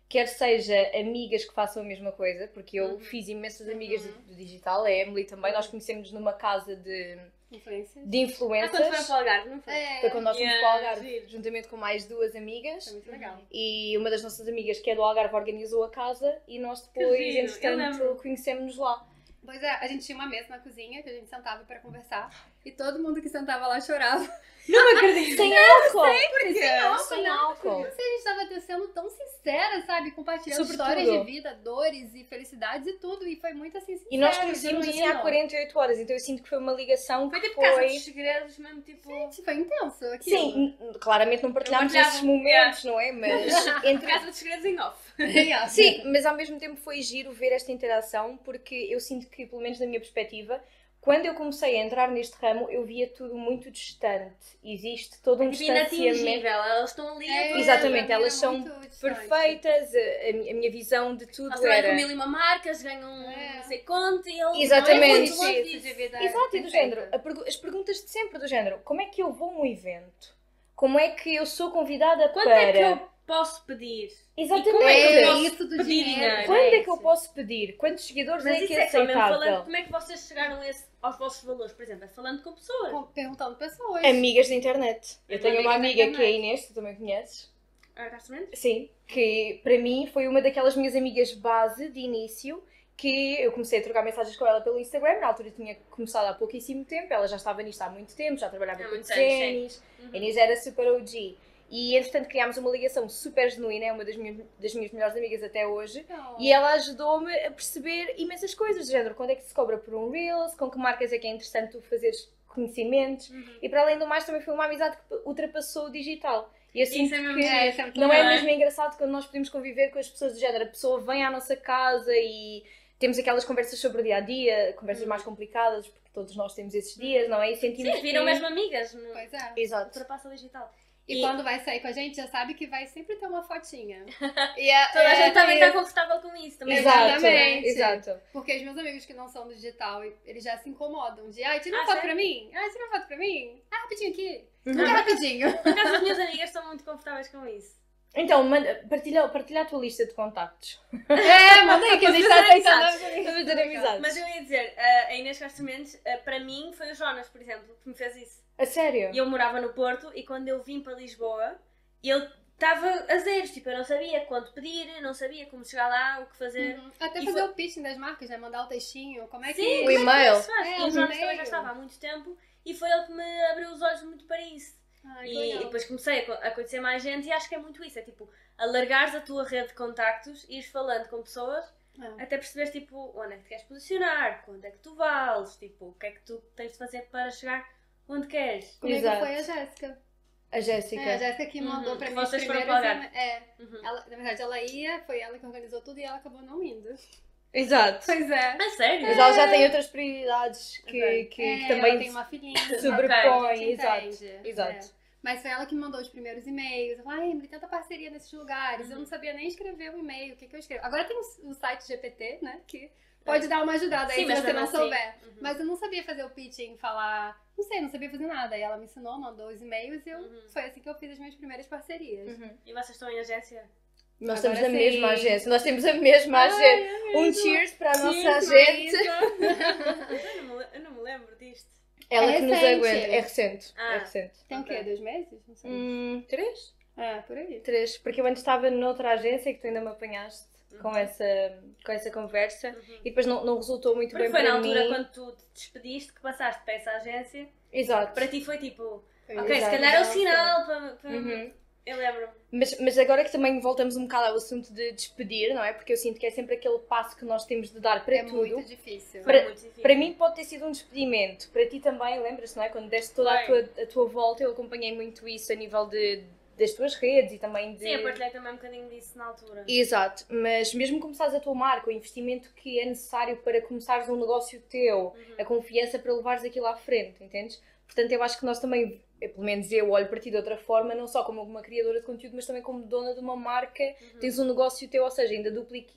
[SPEAKER 2] Quer seja amigas que façam a mesma coisa, porque eu fiz imensas amigas do digital, a Emily também, nós conhecemos numa casa de
[SPEAKER 1] Influência.
[SPEAKER 3] Quando foi
[SPEAKER 2] influencers.
[SPEAKER 3] para o Algarve, não foi?
[SPEAKER 2] Foi quando nós fomos para o Algarve,
[SPEAKER 3] giro.
[SPEAKER 2] juntamente com mais duas amigas.
[SPEAKER 1] Foi muito legal.
[SPEAKER 2] E uma das nossas amigas, que é do Algarve, organizou a casa e nós depois,
[SPEAKER 3] giro, eu
[SPEAKER 2] entretanto,
[SPEAKER 3] lembro.
[SPEAKER 2] conhecemos-nos lá.
[SPEAKER 1] Pois é, a gente tinha uma mesa na cozinha que a gente sentava pra conversar e todo mundo que sentava lá chorava.
[SPEAKER 2] Não acredito! Sem álcool!
[SPEAKER 1] Sem
[SPEAKER 2] álcool.
[SPEAKER 1] Não sei, a gente tava sendo tão sincera, sabe? Compartilhando
[SPEAKER 2] Sobre
[SPEAKER 1] histórias
[SPEAKER 2] tudo.
[SPEAKER 1] de vida, dores e felicidades e tudo. E foi muito assim, sincero,
[SPEAKER 2] E nós conhecemos assim há
[SPEAKER 1] genuíno.
[SPEAKER 2] 48 horas, então eu sinto que foi uma ligação
[SPEAKER 3] Foi
[SPEAKER 2] que
[SPEAKER 3] tipo Casa dos Segredos, mesmo tipo...
[SPEAKER 1] Gente, foi intenso aquilo.
[SPEAKER 2] Sim, claramente não partilhámos
[SPEAKER 3] Não
[SPEAKER 2] esses momentos, não é? Mas entre...
[SPEAKER 3] Casa dos Segredos em off.
[SPEAKER 1] Yeah.
[SPEAKER 2] Sim, mas ao mesmo tempo foi giro ver esta interação, porque eu sinto que, pelo menos da minha perspectiva, quando eu comecei a entrar neste ramo, eu via tudo muito distante. Existe todo um
[SPEAKER 3] Tipo,
[SPEAKER 2] distanciamento.
[SPEAKER 3] inatingível, elas estão ali.
[SPEAKER 1] É,
[SPEAKER 2] Exatamente,
[SPEAKER 1] pra mim
[SPEAKER 2] elas
[SPEAKER 1] era
[SPEAKER 2] são
[SPEAKER 1] muito distante.
[SPEAKER 2] perfeitas, a minha visão de tudo
[SPEAKER 3] Elas trabalham com
[SPEAKER 2] era...
[SPEAKER 3] 1001 marcas, ganham não sei quanto e eles
[SPEAKER 2] Exatamente.
[SPEAKER 3] não é
[SPEAKER 1] Isso
[SPEAKER 3] muito longe
[SPEAKER 1] de
[SPEAKER 3] disso.
[SPEAKER 1] vida
[SPEAKER 2] Exato, e do
[SPEAKER 1] perfeita.
[SPEAKER 2] género, as perguntas de sempre do género, como é que eu vou a um evento? Como é que eu sou convidada
[SPEAKER 3] Quanto
[SPEAKER 2] para...
[SPEAKER 3] é que eu posso pedir?
[SPEAKER 2] Exatamente.
[SPEAKER 3] E como é que eu posso
[SPEAKER 1] isso do
[SPEAKER 3] pedir
[SPEAKER 1] dinheiro.
[SPEAKER 2] Quando é que eu posso pedir? Quantos seguidores
[SPEAKER 3] Mas
[SPEAKER 2] é que
[SPEAKER 3] isso
[SPEAKER 2] é
[SPEAKER 3] é só mesmo falando,
[SPEAKER 2] aceitável?
[SPEAKER 3] como é que vocês chegaram aos vossos valores? Por exemplo, é falando com pessoas.
[SPEAKER 1] Perguntando pessoas.
[SPEAKER 2] Amigas da internet. Eu tenho uma
[SPEAKER 1] Amigas da
[SPEAKER 2] amiga que é a
[SPEAKER 1] internet.
[SPEAKER 2] Inês, tu também conheces.
[SPEAKER 3] Agradecimentos?
[SPEAKER 2] Sim, que para mim foi uma daquelas minhas amigas base de início, que eu comecei a trocar mensagens com ela pelo Instagram. Na altura tinha começado há pouquíssimo tempo, ela já estava nisto há muito tempo, já trabalhava
[SPEAKER 3] Há
[SPEAKER 2] com
[SPEAKER 3] muitos anos,
[SPEAKER 2] desenhos, a Inês era super OG. E entretanto criámos uma ligação super genuína, é uma das minhas melhores amigas até hoje.
[SPEAKER 1] Não.
[SPEAKER 2] E ela ajudou-me a perceber imensas coisas, do género, quando é que se cobra por um Reels, com que marcas é que é interessante tu fazeres conhecimentos. E para além do mais também foi uma amizade que ultrapassou o digital. E eu sinto
[SPEAKER 3] é mesmo
[SPEAKER 2] que
[SPEAKER 3] giro.
[SPEAKER 1] isso é muito
[SPEAKER 2] não é
[SPEAKER 1] legal.
[SPEAKER 2] mesmo engraçado quando nós podemos conviver com as pessoas do género, a pessoa vem à nossa casa e temos aquelas conversas sobre o dia-a-dia, conversas mais complicadas, porque todos nós temos esses dias, não é? E sentimos
[SPEAKER 3] Sim, viram
[SPEAKER 2] que...
[SPEAKER 3] mesmo amigas.
[SPEAKER 1] Pois é.
[SPEAKER 2] Exato.
[SPEAKER 3] Ultrapassa o digital.
[SPEAKER 1] E quando vai sair com a gente, já sabe que vai sempre ter uma fotinha.
[SPEAKER 3] Toda a gente também está confortável com isso. Também.
[SPEAKER 2] Exato,
[SPEAKER 1] Exatamente.
[SPEAKER 2] exato.
[SPEAKER 1] Porque os meus amigos que não são do digital, eles já se incomodam de, ai, tira uma
[SPEAKER 3] Ah,
[SPEAKER 1] foto
[SPEAKER 3] sério?
[SPEAKER 1] pra mim. Ai, tira uma foto pra mim. Ah, rapidinho aqui.
[SPEAKER 2] Uhum.
[SPEAKER 1] Muito rapidinho.
[SPEAKER 3] Por acaso as minhas amigas estão muito confortáveis com isso.
[SPEAKER 2] Então, partilha a tua lista de contactos.
[SPEAKER 1] Manda aí que a gente tá aceitando.
[SPEAKER 2] Para fazer amizades.
[SPEAKER 3] Mas eu ia dizer, a Inês Castro Mendes, para mim foi o Jonas, por exemplo, que me fez isso.
[SPEAKER 2] A sério?
[SPEAKER 3] E eu morava no Porto e quando eu vim para Lisboa, ele estava a zeros, tipo, eu não sabia quanto pedir, eu não sabia como chegar lá, o que fazer.
[SPEAKER 1] Até
[SPEAKER 3] E
[SPEAKER 1] fazer
[SPEAKER 3] foi-
[SPEAKER 1] o pitching das marcas, né? Mandar o textinho, como é que...
[SPEAKER 3] Sim,
[SPEAKER 2] O
[SPEAKER 3] como é que
[SPEAKER 2] e-mail.
[SPEAKER 3] isso se faz?
[SPEAKER 1] É,
[SPEAKER 3] E o
[SPEAKER 1] o
[SPEAKER 3] Jonas também
[SPEAKER 1] e-mail.
[SPEAKER 3] já estava há muito tempo e foi ele que me abriu os olhos muito para isso.
[SPEAKER 1] Ai, que
[SPEAKER 3] E
[SPEAKER 1] legal.
[SPEAKER 3] depois comecei a conhecer mais gente e acho que é muito isso, é tipo, alargares a tua rede de contactos, ires falando com pessoas, até perceberes tipo, onde é que te queres posicionar, quanto é que tu vales, tipo, o que é que tu tens de fazer para chegar onde queres.
[SPEAKER 1] Comigo
[SPEAKER 2] Exato.
[SPEAKER 1] foi a Jéssica.
[SPEAKER 2] A Jéssica.
[SPEAKER 1] É, a Jéssica que mandou pra
[SPEAKER 3] Que
[SPEAKER 1] mim os
[SPEAKER 3] vocês foram
[SPEAKER 1] primeiros...
[SPEAKER 3] para o Algarve.
[SPEAKER 1] Ela, na verdade, ela ia, foi ela que organizou tudo e ela acabou não indo.
[SPEAKER 2] Exato.
[SPEAKER 1] Pois é.
[SPEAKER 3] Ah, sério?
[SPEAKER 2] Mas ela já tem outras prioridades que,
[SPEAKER 3] Ok.
[SPEAKER 2] que
[SPEAKER 1] É,
[SPEAKER 2] também
[SPEAKER 1] ela tem uma filhinha.
[SPEAKER 2] sobrepõe.
[SPEAKER 1] a gente
[SPEAKER 2] Exato.
[SPEAKER 1] entende.
[SPEAKER 2] Exato.
[SPEAKER 1] É. Mas foi ela que me mandou os primeiros e-mails. Eu falei, ai, Emily, tanta parceria nesses lugares. Eu não sabia nem escrever um e-mail. O que eu escrevo? Agora tem o site GPT, né? Que pode dar uma ajudada aí
[SPEAKER 3] Sim,
[SPEAKER 1] se
[SPEAKER 3] mas
[SPEAKER 1] você
[SPEAKER 3] mesmo
[SPEAKER 1] não
[SPEAKER 3] assim.
[SPEAKER 1] souber. Mas eu não sabia fazer o pitching, falar... Não sei, não sabia fazer nada. E ela me ensinou, mandou os e-mails e foi assim que eu fiz as minhas primeiras parceiras.
[SPEAKER 3] E vocês estão em agência?
[SPEAKER 2] Nós
[SPEAKER 1] Agora
[SPEAKER 2] temos a
[SPEAKER 1] sim.
[SPEAKER 2] mesma agência. Nós temos a mesma agência. Um cheers para a nossa agente.
[SPEAKER 3] Eu não me lembro disto.
[SPEAKER 2] Ela
[SPEAKER 1] É
[SPEAKER 2] que nos
[SPEAKER 1] recente.
[SPEAKER 2] aguenta. É recente.
[SPEAKER 3] Ah.
[SPEAKER 2] É recente.
[SPEAKER 1] Tem o quê? 2 meses? Não sei.
[SPEAKER 2] 3?
[SPEAKER 1] Por aí.
[SPEAKER 2] 3. Porque eu antes estava noutra agência que tu ainda me apanhaste com essa conversa e depois não resultou muito
[SPEAKER 3] Porque
[SPEAKER 2] bem
[SPEAKER 3] foi
[SPEAKER 2] para
[SPEAKER 3] na altura
[SPEAKER 2] mim.
[SPEAKER 3] quando tu te despediste que passaste para essa agência.
[SPEAKER 2] Exato.
[SPEAKER 3] Para ti foi tipo,
[SPEAKER 1] Foi
[SPEAKER 3] ok, se
[SPEAKER 2] exato.
[SPEAKER 3] calhar é o sinal para...
[SPEAKER 2] Uhum.
[SPEAKER 3] Eu lembro-me.
[SPEAKER 2] Mas agora que também voltamos um bocado ao assunto de despedir, não é? Porque eu sinto que é sempre aquele passo que nós temos de dar para
[SPEAKER 1] É
[SPEAKER 2] tudo.
[SPEAKER 1] muito difícil.
[SPEAKER 3] Foi muito difícil.
[SPEAKER 2] Para mim pode ter sido um despedimento. Para ti também, lembras-te, não é? Quando deste toda a tua volta, eu acompanhei muito isso a nível das tuas redes e também de...
[SPEAKER 3] Sim, eu partilhei também um bocadinho disso na altura.
[SPEAKER 2] Exato, mas mesmo começares a tua marca, o investimento que é necessário para começares um negócio teu, a confiança para levares aquilo à frente, entendes? Portanto, eu acho que nós também, pelo menos eu olho para ti de outra forma, não só como uma criadora de conteúdo, mas também como dona de uma marca, tens um negócio teu, ou seja, ainda duplica...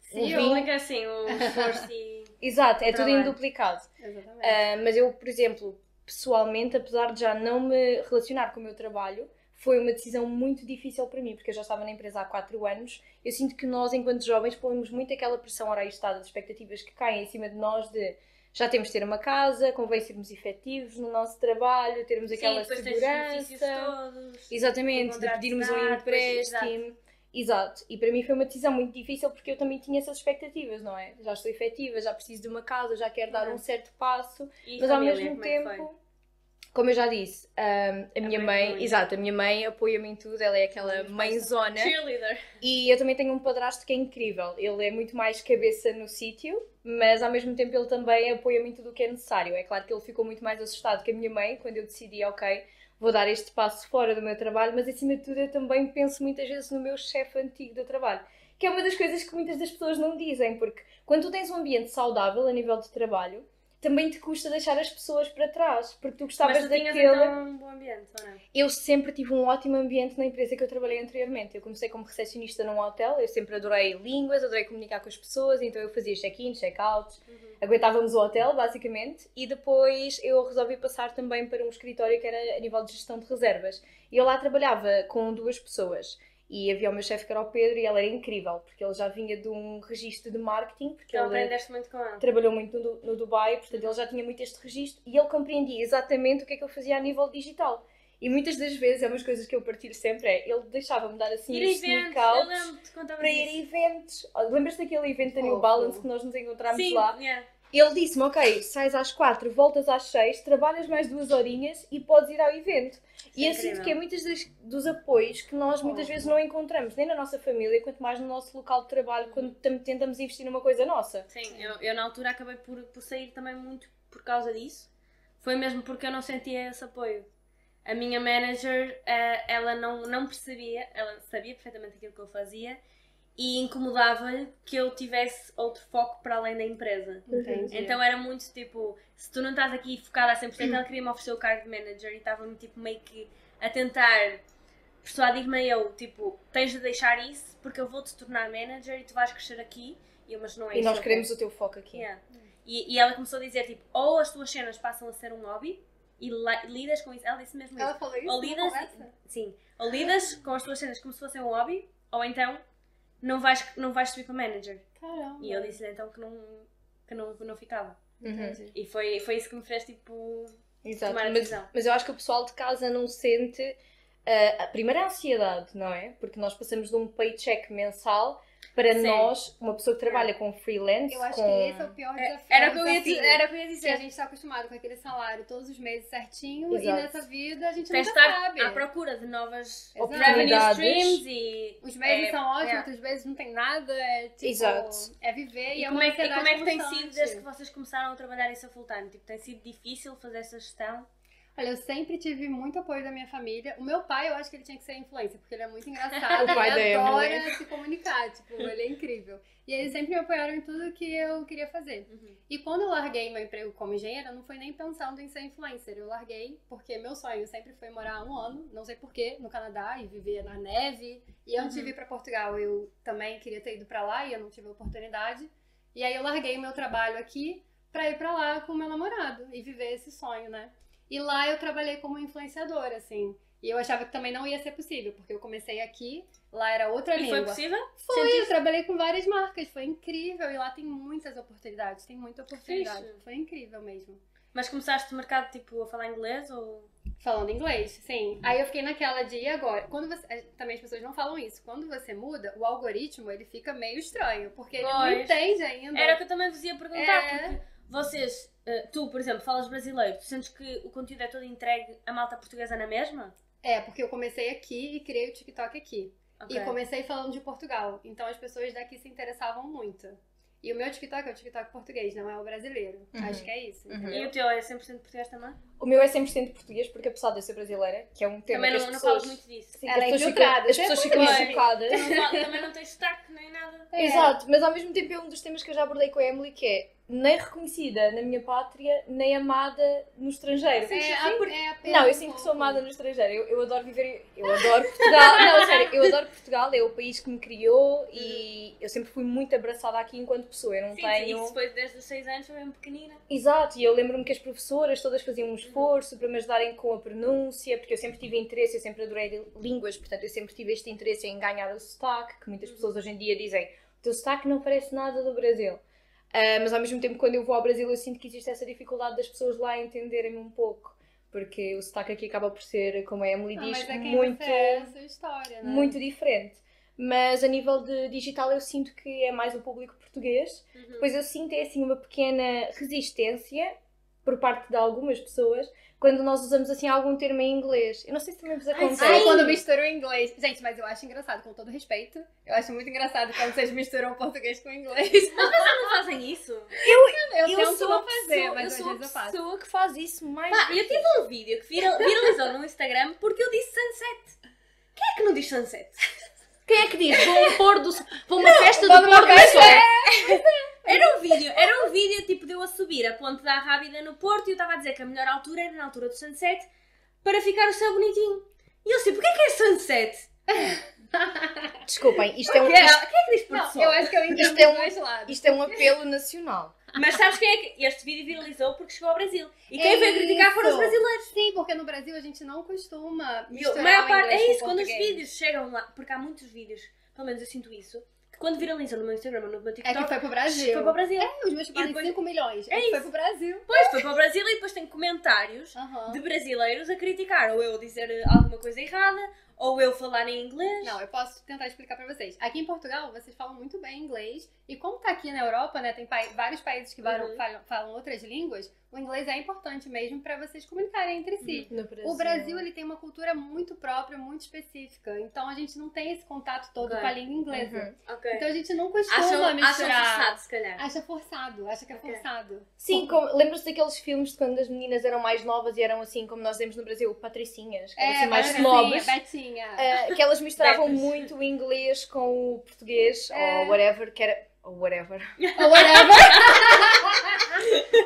[SPEAKER 3] Sim, eu lembro assim, o esforço e...
[SPEAKER 2] Exato, é tudo
[SPEAKER 3] Trabalho.
[SPEAKER 2] em duplicado.
[SPEAKER 1] Exatamente.
[SPEAKER 2] Mas eu, por exemplo, pessoalmente, apesar de já não me relacionar com o meu trabalho, foi uma decisão muito difícil para mim, porque eu já estava na empresa há 4 anos. Eu sinto que nós, enquanto jovens, pomos muito aquela pressão ora aí está das expectativas que caem em cima de nós de já temos de ter uma casa, convém sermos efetivos no nosso trabalho, termos aquela
[SPEAKER 3] Sim, depois tens os benefícios
[SPEAKER 2] segurança.
[SPEAKER 3] todos.
[SPEAKER 2] Exatamente, de
[SPEAKER 3] contrato
[SPEAKER 2] pedirmos
[SPEAKER 3] de
[SPEAKER 2] um
[SPEAKER 3] idade, depois-
[SPEAKER 2] empréstimo. Exato, e para mim foi uma decisão muito difícil porque eu também tinha essas expectativas, não é? Já estou efetiva, já preciso de uma casa, já quero dar um certo passo,
[SPEAKER 3] E
[SPEAKER 2] mas ao
[SPEAKER 3] família,
[SPEAKER 2] mesmo
[SPEAKER 3] como é que foi?
[SPEAKER 2] tempo, como eu já disse, a minha mãe,
[SPEAKER 3] muito.
[SPEAKER 2] exato, a minha mãe apoia-me em tudo, ela é aquela mãezona.
[SPEAKER 3] Cheerleader.
[SPEAKER 2] E eu também tenho um padrasto que é incrível. Ele é muito mais cabeça no sítio, mas ao mesmo tempo ele também apoia-me em tudo o que é necessário. É claro que ele ficou muito mais assustado que a minha mãe quando eu decidi, ok, vou dar este passo fora do meu trabalho, mas acima de tudo eu também penso muitas vezes no meu chefe antigo do trabalho. Que é uma das coisas que muitas das pessoas não dizem, porque quando tu tens um ambiente saudável a nível de trabalho, também te custa deixar as pessoas para trás, porque tu gostavas
[SPEAKER 3] Mas tu tinhas
[SPEAKER 2] daquele...
[SPEAKER 3] então um bom ambiente, ou não?
[SPEAKER 2] Eu sempre tive um ótimo ambiente na empresa que eu trabalhei anteriormente. Eu comecei como recepcionista num hotel, eu sempre adorei línguas, adorei comunicar com as pessoas, então eu fazia check-in, check-out, aguentávamos o hotel, basicamente, e depois eu resolvi passar também para um escritório que era a nível de gestão de reservas. E eu lá trabalhava com 2 pessoas. E havia o meu chefe que era o Pedro e ele era incrível, porque ele já vinha de um registro de marketing, porque
[SPEAKER 3] Então
[SPEAKER 2] ele
[SPEAKER 3] aprendeste muito com ele.
[SPEAKER 2] trabalhou muito no Dubai, portanto ele já tinha muito este registro e ele compreendia exatamente o que é que eu fazia a nível digital. E muitas das vezes, é umas coisas que eu partilho sempre, ele deixava-me dar assim
[SPEAKER 3] Ir
[SPEAKER 2] uns
[SPEAKER 3] a eventos,
[SPEAKER 2] sneak
[SPEAKER 3] eu
[SPEAKER 2] outs
[SPEAKER 3] lembro-te contava
[SPEAKER 2] para ir a eventos. Olha, lembras-te daquele evento da New
[SPEAKER 1] Fofo.
[SPEAKER 2] Balance que nós nos encontramos
[SPEAKER 3] Sim,
[SPEAKER 2] lá?
[SPEAKER 3] yeah.
[SPEAKER 2] Ele disse-me, ok, sais às 4, voltas às 6, trabalhas mais 2 horinhas e podes ir ao evento. E eu
[SPEAKER 3] incrível.
[SPEAKER 2] sinto que é muitos dos apoios que nós muitas vezes não encontramos, nem na nossa família, quanto mais no nosso local de trabalho, quando tentamos investir numa coisa nossa.
[SPEAKER 3] Sim, eu na altura acabei por sair também muito por causa disso. Foi mesmo porque eu não sentia esse apoio. A minha manager, ela não percebia, ela sabia perfeitamente aquilo que eu fazia e incomodava-lhe que eu tivesse outro foco para além da empresa.
[SPEAKER 1] Entendi.
[SPEAKER 3] Então era muito tipo, se tu não estás aqui focada a 100%, ela queria-me oferecer o cargo de manager e estava-me tipo meio que a tentar persuadir-me eu, tipo, tens de deixar isso porque eu vou-te tornar manager e tu vais crescer aqui. E eu, mas não é
[SPEAKER 2] E
[SPEAKER 3] isso.
[SPEAKER 2] nós queremos o teu foco aqui.
[SPEAKER 3] Yeah. E ela começou a dizer tipo, ou as tuas cenas passam a ser um hobby e lidas com isso. Ela disse mesmo
[SPEAKER 1] Ela
[SPEAKER 3] isso.
[SPEAKER 1] falou isso
[SPEAKER 3] Ou
[SPEAKER 1] numa
[SPEAKER 3] lidas,
[SPEAKER 1] conversa?
[SPEAKER 3] sim, ou lidas com as tuas cenas como se fosse um hobby, ou então não vais subir para manager.
[SPEAKER 1] Caramba.
[SPEAKER 3] E eu disse-lhe então que não ficava.
[SPEAKER 1] Entendi.
[SPEAKER 3] E foi isso que me fez tipo
[SPEAKER 2] Exato,
[SPEAKER 3] tomar a decisão.
[SPEAKER 2] mas eu acho que o pessoal de casa não sente a primeira ansiedade, não é? Porque nós passamos de um paycheck mensal para
[SPEAKER 3] Sim.
[SPEAKER 2] nós, uma pessoa que trabalha com freelance,
[SPEAKER 1] Eu acho
[SPEAKER 2] com...
[SPEAKER 1] que esse é o pior desafio.
[SPEAKER 3] Era o que eu ia
[SPEAKER 1] desafio.
[SPEAKER 3] dizer.
[SPEAKER 1] Que a gente está acostumado com aquele salário todos os meses certinho
[SPEAKER 2] Exato.
[SPEAKER 1] e nessa vida a gente
[SPEAKER 3] Tens de
[SPEAKER 1] nunca
[SPEAKER 3] estar
[SPEAKER 1] sabe.
[SPEAKER 3] à procura de novas
[SPEAKER 1] Exato.
[SPEAKER 3] revenue
[SPEAKER 2] Oportunidades.
[SPEAKER 3] streams e...
[SPEAKER 1] Os meses são ótimos,
[SPEAKER 3] yeah.
[SPEAKER 1] outros meses não tem nada, é tipo,
[SPEAKER 2] Exato.
[SPEAKER 1] é viver e,
[SPEAKER 3] E
[SPEAKER 1] é
[SPEAKER 3] como
[SPEAKER 1] uma
[SPEAKER 3] é que
[SPEAKER 1] ansiedade
[SPEAKER 3] tem
[SPEAKER 1] constante.
[SPEAKER 3] sido desde que vocês começaram a trabalhar isso a full time? Tipo, tem sido difícil fazer essa gestão?
[SPEAKER 1] Olha, eu sempre tive muito apoio da minha família. O meu pai, eu acho que ele tinha que ser influencer, porque ele é muito engraçado,
[SPEAKER 2] O pai
[SPEAKER 1] ele
[SPEAKER 2] da
[SPEAKER 1] adora
[SPEAKER 2] Emily.
[SPEAKER 1] se comunicar, tipo, ele é incrível. E eles sempre me apoiaram em tudo que eu queria fazer. E quando eu larguei meu emprego como engenheira, não foi nem pensando em ser influencer. Eu larguei porque meu sonho sempre foi morar 1 ano, não sei porquê, no Canadá e viver na neve. E antes de vir pra Portugal, eu também queria ter ido pra lá e eu não tive a oportunidade. E aí eu larguei meu trabalho aqui pra ir pra lá com meu namorado e viver esse sonho, né? E lá eu trabalhei como influenciadora, assim. E eu achava que também não ia ser possível, porque eu comecei aqui, lá era outra
[SPEAKER 3] E
[SPEAKER 1] língua.
[SPEAKER 3] foi possível?
[SPEAKER 1] Foi, eu trabalhei com várias marcas, foi incrível. E lá tem muitas oportunidades, tem muita oportunidade.
[SPEAKER 3] Fixe.
[SPEAKER 1] Foi incrível mesmo.
[SPEAKER 3] Mas começaste o mercado tipo a falar inglês ou...
[SPEAKER 1] Falando inglês, sim. Aí eu fiquei naquela de e agora. Quando você, também as pessoas não falam isso. Quando você muda, o algoritmo, ele fica meio estranho, porque ele não
[SPEAKER 3] Pois.
[SPEAKER 1] entende ainda.
[SPEAKER 3] Era o que eu também vos ia perguntar,
[SPEAKER 1] É.
[SPEAKER 3] porque vocês, tu, por exemplo, falas brasileiro, tu sentes que o conteúdo é todo entregue à malta portuguesa na mesma?
[SPEAKER 1] É, porque eu comecei aqui e criei o TikTok aqui.
[SPEAKER 3] Ok.
[SPEAKER 1] E comecei falando de Portugal. Então as pessoas daqui se interessavam muito. E o meu TikTok é o TikTok português, não é o brasileiro. Acho que é isso.
[SPEAKER 3] E
[SPEAKER 1] Entendeu?
[SPEAKER 3] o teu é 100% português também?
[SPEAKER 2] O meu é 100% português, porque apesar de eu ser brasileira, que é um tema
[SPEAKER 3] Também
[SPEAKER 2] que
[SPEAKER 3] não,
[SPEAKER 2] as
[SPEAKER 3] não
[SPEAKER 2] pessoas...
[SPEAKER 3] falas muito disso.
[SPEAKER 2] Sim,
[SPEAKER 1] Ela é
[SPEAKER 2] as pessoas
[SPEAKER 1] infiltrada,
[SPEAKER 2] ficam, as
[SPEAKER 1] isso é
[SPEAKER 2] pessoas ficam
[SPEAKER 1] muito
[SPEAKER 2] chocadas.
[SPEAKER 3] Também não tens sotaque nem nada.
[SPEAKER 1] É.
[SPEAKER 2] Exato, mas ao mesmo tempo é um dos temas que eu já abordei com a Emily, que é nem reconhecida na minha pátria, nem amada no estrangeiro. Não, eu sinto que sou amada no estrangeiro. Eu adoro viver, eu adoro Portugal. Não, sério, eu adoro Portugal, é o país que me criou e eu sempre fui muito abraçada aqui enquanto pessoa. Eu não
[SPEAKER 3] Sim,
[SPEAKER 2] tenho...
[SPEAKER 3] isso foi desde os 6 anos, foi mesmo pequenina.
[SPEAKER 2] Exato, e eu lembro-me que as professoras todas faziam um esforço para me ajudarem com a pronúncia, porque eu sempre tive interesse, eu sempre adorei línguas, portanto eu sempre tive este interesse em ganhar o sotaque, que muitas pessoas hoje em dia dizem o teu sotaque não parece nada do Brasil. Mas ao mesmo tempo, quando eu vou ao Brasil, eu sinto que existe essa dificuldade das pessoas lá entenderem-me um pouco, porque o sotaque aqui acaba por ser, como a Emily diz,
[SPEAKER 1] Mas é quem
[SPEAKER 2] muito,
[SPEAKER 1] você é, a sua história, né?
[SPEAKER 2] muito diferente. Mas a nível de digital eu sinto que é mais o público português. Depois eu sinto assim uma pequena resistência por parte de algumas pessoas quando nós usamos assim algum termo em inglês. Eu não sei se também vos acontece.
[SPEAKER 1] Ai, quando mistura o inglês. Gente, mas eu acho engraçado, com todo respeito. Eu acho muito engraçado quando vocês misturam o português com o inglês.
[SPEAKER 3] Vocês não fazem isso?
[SPEAKER 1] Eu tento
[SPEAKER 2] sou
[SPEAKER 1] não
[SPEAKER 2] a
[SPEAKER 1] fazer,
[SPEAKER 2] pessoa,
[SPEAKER 1] mas
[SPEAKER 2] eu
[SPEAKER 1] às
[SPEAKER 2] sou a
[SPEAKER 1] vezes eu faço.
[SPEAKER 2] pessoa que faz isso mais
[SPEAKER 3] Pá,
[SPEAKER 2] vezes.
[SPEAKER 3] eu tive um vídeo que viralizou no Instagram porque eu disse sunset. Quem é que não diz sunset?
[SPEAKER 2] Quem é que diz? Vou uma festa do pôr do sol.
[SPEAKER 3] Era um vídeo tipo, deu a subir a Ponte da Rábida no Porto e eu estava a dizer que a melhor altura era na altura do sunset para ficar o céu bonitinho. E eu sei, porquê que é sunset?
[SPEAKER 2] Desculpem, isto é um...
[SPEAKER 3] Quem é que diz por
[SPEAKER 1] Não,
[SPEAKER 3] sol?
[SPEAKER 1] eu acho que eu entendo
[SPEAKER 2] Isto
[SPEAKER 1] dos
[SPEAKER 2] é um-
[SPEAKER 1] dois lados.
[SPEAKER 2] Isto é um apelo nacional.
[SPEAKER 3] Mas sabes quem é que... Este vídeo viralizou porque chegou ao Brasil. E quem veio criticar foram os
[SPEAKER 1] isso.
[SPEAKER 3] brasileiros.
[SPEAKER 1] Sim, porque no Brasil a gente não costuma
[SPEAKER 3] A
[SPEAKER 1] misturar
[SPEAKER 3] maior
[SPEAKER 1] o
[SPEAKER 3] parte,
[SPEAKER 1] inglês
[SPEAKER 3] é
[SPEAKER 1] com
[SPEAKER 3] isso, quando os
[SPEAKER 1] português.
[SPEAKER 3] vídeos chegam lá, porque há muitos vídeos, pelo menos eu sinto isso, que quando viralizam no meu Instagram ou no meu
[SPEAKER 1] É
[SPEAKER 3] TikTok,
[SPEAKER 1] que foi pro Brasil.
[SPEAKER 3] foi para o Brasil.
[SPEAKER 1] É, os meus podem
[SPEAKER 3] depois-
[SPEAKER 1] 5 milhões.
[SPEAKER 3] É
[SPEAKER 1] É que foi
[SPEAKER 3] isso.
[SPEAKER 1] pro Brasil.
[SPEAKER 3] Depois foi para o Brasil e depois tem comentários
[SPEAKER 1] Aham.
[SPEAKER 3] de brasileiros a criticar, ou eu dizer alguma coisa errada, ou eu falar em inglês.
[SPEAKER 1] Não, eu posso tentar explicar pra vocês. Aqui em Portugal, vocês falam muito bem inglês. E como tá aqui na Europa, né, tem vários países que falam outras línguas, o inglês é importante mesmo pra vocês comunicarem entre si.
[SPEAKER 2] No Brasil.
[SPEAKER 1] O Brasil, ele tem uma cultura muito própria, muito específica. Então, a gente não tem esse contato todo
[SPEAKER 3] Ok.
[SPEAKER 1] com a língua inglesa.
[SPEAKER 3] Ok.
[SPEAKER 1] Então, a gente não costuma
[SPEAKER 3] Acham
[SPEAKER 1] misturar.
[SPEAKER 3] forçado, se calhar.
[SPEAKER 1] Acha forçado, acha que é
[SPEAKER 3] Ok.
[SPEAKER 1] forçado.
[SPEAKER 2] Sim, lembra-se daqueles filmes de quando as meninas eram mais novas e eram assim, como nós dizemos no Brasil, patricinhas, que eram assim mais snobs.
[SPEAKER 1] Betinha.
[SPEAKER 2] Que elas misturavam
[SPEAKER 3] Betas.
[SPEAKER 2] muito o inglês com o português, ou whatever, que era... Ou whatever.
[SPEAKER 1] Ou whatever.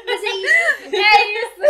[SPEAKER 2] Mas é isso.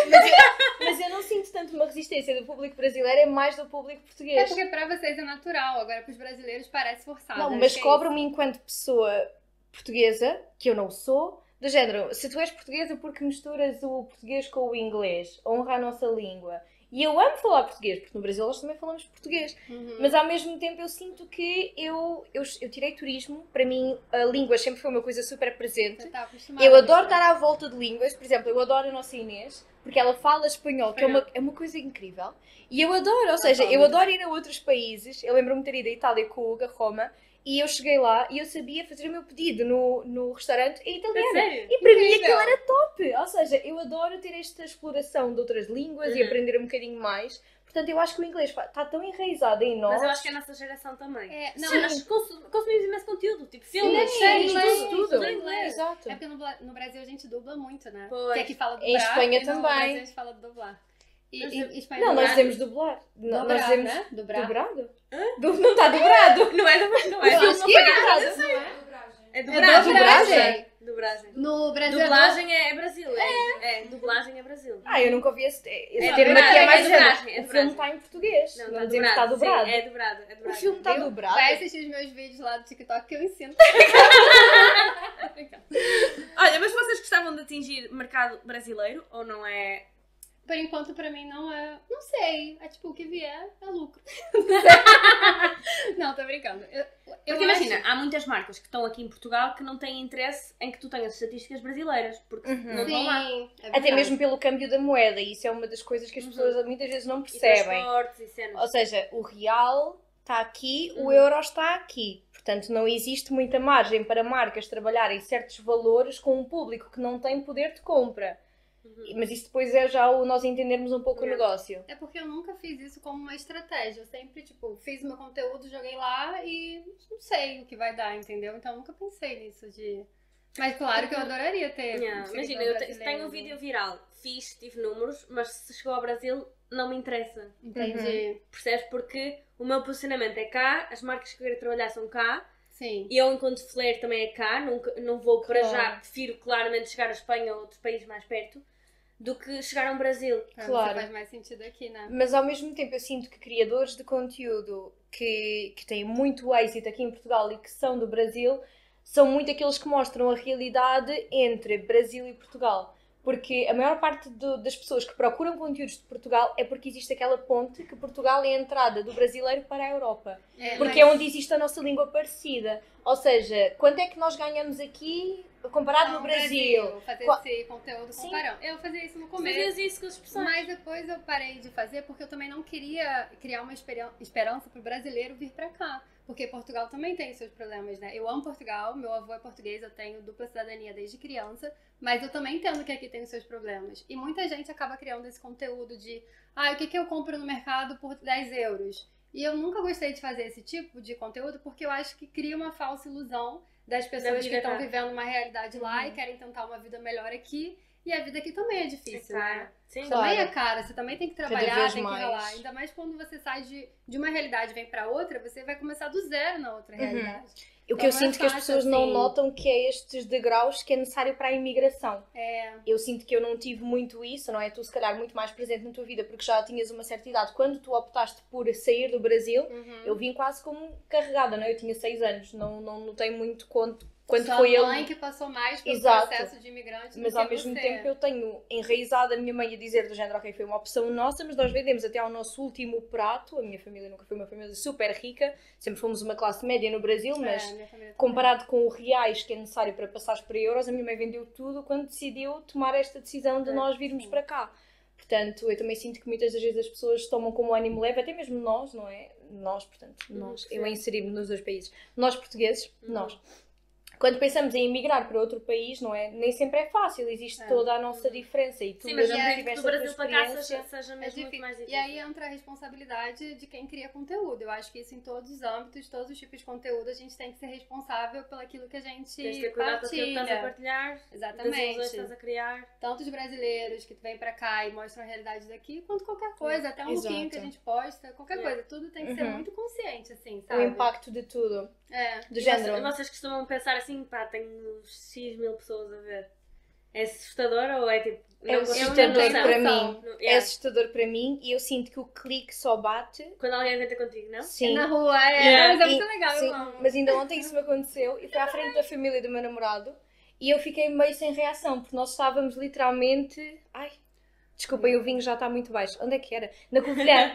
[SPEAKER 2] Mas eu não sinto tanto uma resistência do público brasileiro, é mais do público
[SPEAKER 1] É
[SPEAKER 2] português.
[SPEAKER 1] porque pra vocês é natural, agora pros brasileiros parece forçado.
[SPEAKER 2] Não,
[SPEAKER 1] acho
[SPEAKER 2] mas
[SPEAKER 1] que é
[SPEAKER 2] cobram-me enquanto pessoa portuguesa, que eu não sou, do género, se tu és portuguesa porque misturas o português com o inglês, honra a nossa língua. E eu amo falar português, porque no Brasil nós também falamos português.
[SPEAKER 1] isso.
[SPEAKER 2] Mas ao mesmo tempo eu sinto que eu tirei turismo, para mim a língua sempre foi uma coisa super presente.
[SPEAKER 1] Você tá acostumada
[SPEAKER 2] Eu
[SPEAKER 1] a
[SPEAKER 2] adoro
[SPEAKER 1] misturar.
[SPEAKER 2] dar à volta de línguas, por exemplo, eu adoro a nossa Inês, porque ela fala espanhol, que é uma coisa incrível. E eu adoro, ou seja, eu adoro ir a outros países. Eu lembro-me de ter ido à Itália com o Hugo, a Roma, e eu cheguei lá e eu sabia fazer o meu pedido no restaurante em italiano.
[SPEAKER 3] Sério?
[SPEAKER 2] E para mim
[SPEAKER 1] Incrível.
[SPEAKER 2] aquilo era top! Ou seja, eu adoro ter esta exploração de outras línguas e aprender um bocadinho mais. Portanto, eu acho que o inglês está tão enraizado em nós.
[SPEAKER 3] Mas eu acho que é a nossa geração também.
[SPEAKER 1] É, não,
[SPEAKER 3] Sim, nós consumimos imenso conteúdo, tipo filmes,
[SPEAKER 1] Sim,
[SPEAKER 3] séries,
[SPEAKER 1] inglês,
[SPEAKER 3] tudo em inglês.
[SPEAKER 2] Exato.
[SPEAKER 1] É porque no Brasil a gente dubla muito, né?
[SPEAKER 3] Pois.
[SPEAKER 1] Que aqui fala dublar.
[SPEAKER 2] Em Espanha
[SPEAKER 1] e no
[SPEAKER 2] também.
[SPEAKER 1] Brasil a gente fala dublar. E
[SPEAKER 3] Mas
[SPEAKER 1] em Espanha
[SPEAKER 2] Não, nós
[SPEAKER 1] dublar-
[SPEAKER 2] dizemos dublar.
[SPEAKER 1] Dobrar,
[SPEAKER 2] Nós dizemos
[SPEAKER 1] né? Dobrar.
[SPEAKER 2] dobrado? Não está dobrado.
[SPEAKER 3] Não é
[SPEAKER 1] Eu
[SPEAKER 3] dobrado.
[SPEAKER 1] acho que é, não é?
[SPEAKER 3] É
[SPEAKER 1] É
[SPEAKER 3] dobragem.
[SPEAKER 1] dobragem.
[SPEAKER 3] Dublagem.
[SPEAKER 1] No Brasil
[SPEAKER 3] Dublagem é Brasil. É, dublagem é Brasil.
[SPEAKER 2] Eu nunca ouvi esse
[SPEAKER 3] É
[SPEAKER 2] termo
[SPEAKER 3] dobragem,
[SPEAKER 2] aqui é
[SPEAKER 3] é
[SPEAKER 2] mais
[SPEAKER 3] dobragem,
[SPEAKER 2] género.
[SPEAKER 3] é
[SPEAKER 2] O filme
[SPEAKER 3] dobragem.
[SPEAKER 2] está em português.
[SPEAKER 3] Não,
[SPEAKER 2] Não
[SPEAKER 3] tá
[SPEAKER 2] dizemos que está
[SPEAKER 3] dobrado.
[SPEAKER 2] dobrado.
[SPEAKER 3] Sim, é dobrado, é
[SPEAKER 2] O
[SPEAKER 3] dobrado.
[SPEAKER 2] filme está
[SPEAKER 1] Viu?
[SPEAKER 2] dobrado.
[SPEAKER 1] Vai assistir os meus vídeos lá do TikTok que eu ensino.
[SPEAKER 3] Olha, mas vocês gostavam de atingir mercado brasileiro ou não é?
[SPEAKER 1] Por enquanto, pra mim, não é... Não sei. É tipo, o que vier é lucro. Não, tô brincando. Eu
[SPEAKER 3] Porque imagina, há muitas marcas que estão aqui em Portugal que não têm interesse em que tu tenhas estatísticas brasileiras, porque não estão lá.
[SPEAKER 1] Sim, é
[SPEAKER 2] Até
[SPEAKER 1] verdade.
[SPEAKER 2] mesmo pelo câmbio da moeda. E isso é uma das coisas que as pessoas muitas vezes não
[SPEAKER 3] E
[SPEAKER 2] percebem.
[SPEAKER 3] transportes e cenas.
[SPEAKER 2] Ou seja, o real está aqui, o euro está aqui. Portanto, não existe muita margem para marcas trabalharem certos valores com um público que não tem poder de compra. Mas isso depois é já o nós entendermos um pouco o negócio.
[SPEAKER 1] É porque eu nunca fiz isso como uma estratégia. Eu sempre, tipo, fiz meu conteúdo, joguei lá e não sei o que vai dar, entendeu? Então eu nunca pensei nisso de... Mas claro que eu adoraria ter.
[SPEAKER 3] Yeah,
[SPEAKER 1] um
[SPEAKER 3] imagina,
[SPEAKER 1] seguidor
[SPEAKER 3] eu
[SPEAKER 1] brasileiro.
[SPEAKER 3] tenho um vídeo viral, fiz, tive números, mas se chegou ao Brasil não me interessa.
[SPEAKER 1] Entendi.
[SPEAKER 3] Percebes? Porque o meu posicionamento é cá, as marcas que eu quero trabalhar são cá,
[SPEAKER 1] Sim.
[SPEAKER 3] e eu enquanto flair também é cá, não vou para
[SPEAKER 2] Claro.
[SPEAKER 3] já, prefiro claramente chegar à Espanha ou outros países mais perto, do que chegar ao Brasil.
[SPEAKER 1] Pra
[SPEAKER 2] Claro.
[SPEAKER 1] você faz mais sentido aqui, né?
[SPEAKER 2] Mas ao mesmo tempo eu sinto que criadores de conteúdo que têm muito êxito aqui em Portugal e que são do Brasil são muito aqueles que mostram a realidade entre Brasil e Portugal. Porque a maior parte das pessoas que procuram conteúdos de Portugal é porque existe aquela ponte que Portugal é a entrada do brasileiro para a Europa. Porque é onde existe a nossa língua parecida. Ou seja, quanto é que nós ganhamos aqui comparado no Brasil?
[SPEAKER 1] Fazer
[SPEAKER 2] Qua-
[SPEAKER 1] esse conteúdo
[SPEAKER 2] Sim.
[SPEAKER 1] comparando. Eu fazia isso no começo.
[SPEAKER 3] Fazias isso com as pessoas.
[SPEAKER 1] Mas depois eu parei de fazer porque eu também não queria criar uma esperança pro brasileiro vir pra cá. Porque Portugal também tem seus problemas, né? Eu amo Portugal, meu avô é português, eu tenho dupla cidadania desde criança, mas eu também entendo que aqui tem os seus problemas. E muita gente acaba criando esse conteúdo de o que eu compro no mercado por 10 euros? E eu nunca gostei de fazer esse tipo de conteúdo porque eu acho que cria uma falsa ilusão das pessoas que
[SPEAKER 3] vida
[SPEAKER 1] estão
[SPEAKER 3] cá.
[SPEAKER 1] vivendo uma realidade lá e querem tentar uma vida melhor aqui. E a vida aqui também é difícil, né?
[SPEAKER 3] cara. Sim,
[SPEAKER 2] Claro.
[SPEAKER 1] Também é cara, você também tem que
[SPEAKER 2] Cada
[SPEAKER 1] trabalhar,
[SPEAKER 2] vez
[SPEAKER 1] tem que
[SPEAKER 2] mais.
[SPEAKER 1] ralar. Ainda mais quando você sai de uma realidade e vem pra outra, você vai começar do zero na outra realidade.
[SPEAKER 2] O que eu sinto que as pessoas não notam que é estes degraus que é necessário para a imigração. Eu sinto que eu não tive muito isso, não é? Tu se calhar muito mais presente na tua vida porque já tinhas uma certa idade. Quando tu optaste por sair do Brasil, eu vim quase como carregada, não é? Eu tinha 6 anos, não notei muito quanto foi
[SPEAKER 1] a mãe que passou mais pelo processo de imigrante.
[SPEAKER 2] Mas ao mesmo tempo eu tenho enraizado a minha mãe a dizer do género, ok, foi uma opção nossa, mas nós vendemos até ao nosso último prato. A minha família nunca foi uma família super rica, sempre fomos uma classe média no Brasil, mas comparado com o reais que é necessário para passares para euros, a minha mãe vendeu tudo quando decidiu tomar esta decisão de nós virmos para cá. Portanto, eu também sinto que muitas das vezes as pessoas tomam como ânimo leve, até mesmo nós, não é? Nós, eu inseri-me nos 2 países. Nós portugueses, nós. Quando pensamos em emigrar para outro país, não é? Nem sempre é fácil, existe toda a nossa diferença. E tu,
[SPEAKER 3] sim, mas do Brasil para cá seja mesmo muito mais difícil.
[SPEAKER 1] E aí entra a responsabilidade de quem cria conteúdo. Eu acho que isso em todos os âmbitos, todos os tipos de conteúdo, a gente tem que ser responsável pelo aquilo que a gente
[SPEAKER 3] partilha. Com aquilo que estás a partilhar,
[SPEAKER 1] exatamente.
[SPEAKER 3] Das ilusões que estás a criar.
[SPEAKER 1] Tanto os brasileiros que vêm para cá e mostram a realidade daqui, quanto qualquer coisa, até um lookinho que a gente posta, qualquer coisa. Tudo tem que ser muito consciente, assim, sabe?
[SPEAKER 2] O impacto de tudo. Do
[SPEAKER 3] género. Vocês costumam pensar assim, pá, tenho X mil pessoas a ver. É assustador ou é tipo...
[SPEAKER 2] É assustador para mim. É assustador para mim e eu sinto que o clique só bate...
[SPEAKER 3] Quando alguém vem ter contigo, não?
[SPEAKER 2] Sim.
[SPEAKER 1] Na rua, mas é muito legal.
[SPEAKER 2] Sim, mas ainda ontem isso me aconteceu e foi à frente da família do meu namorado e eu fiquei meio sem reação porque nós estávamos literalmente... Desculpem, o vinho já está muito baixo. Onde é que era? Na Covilhã.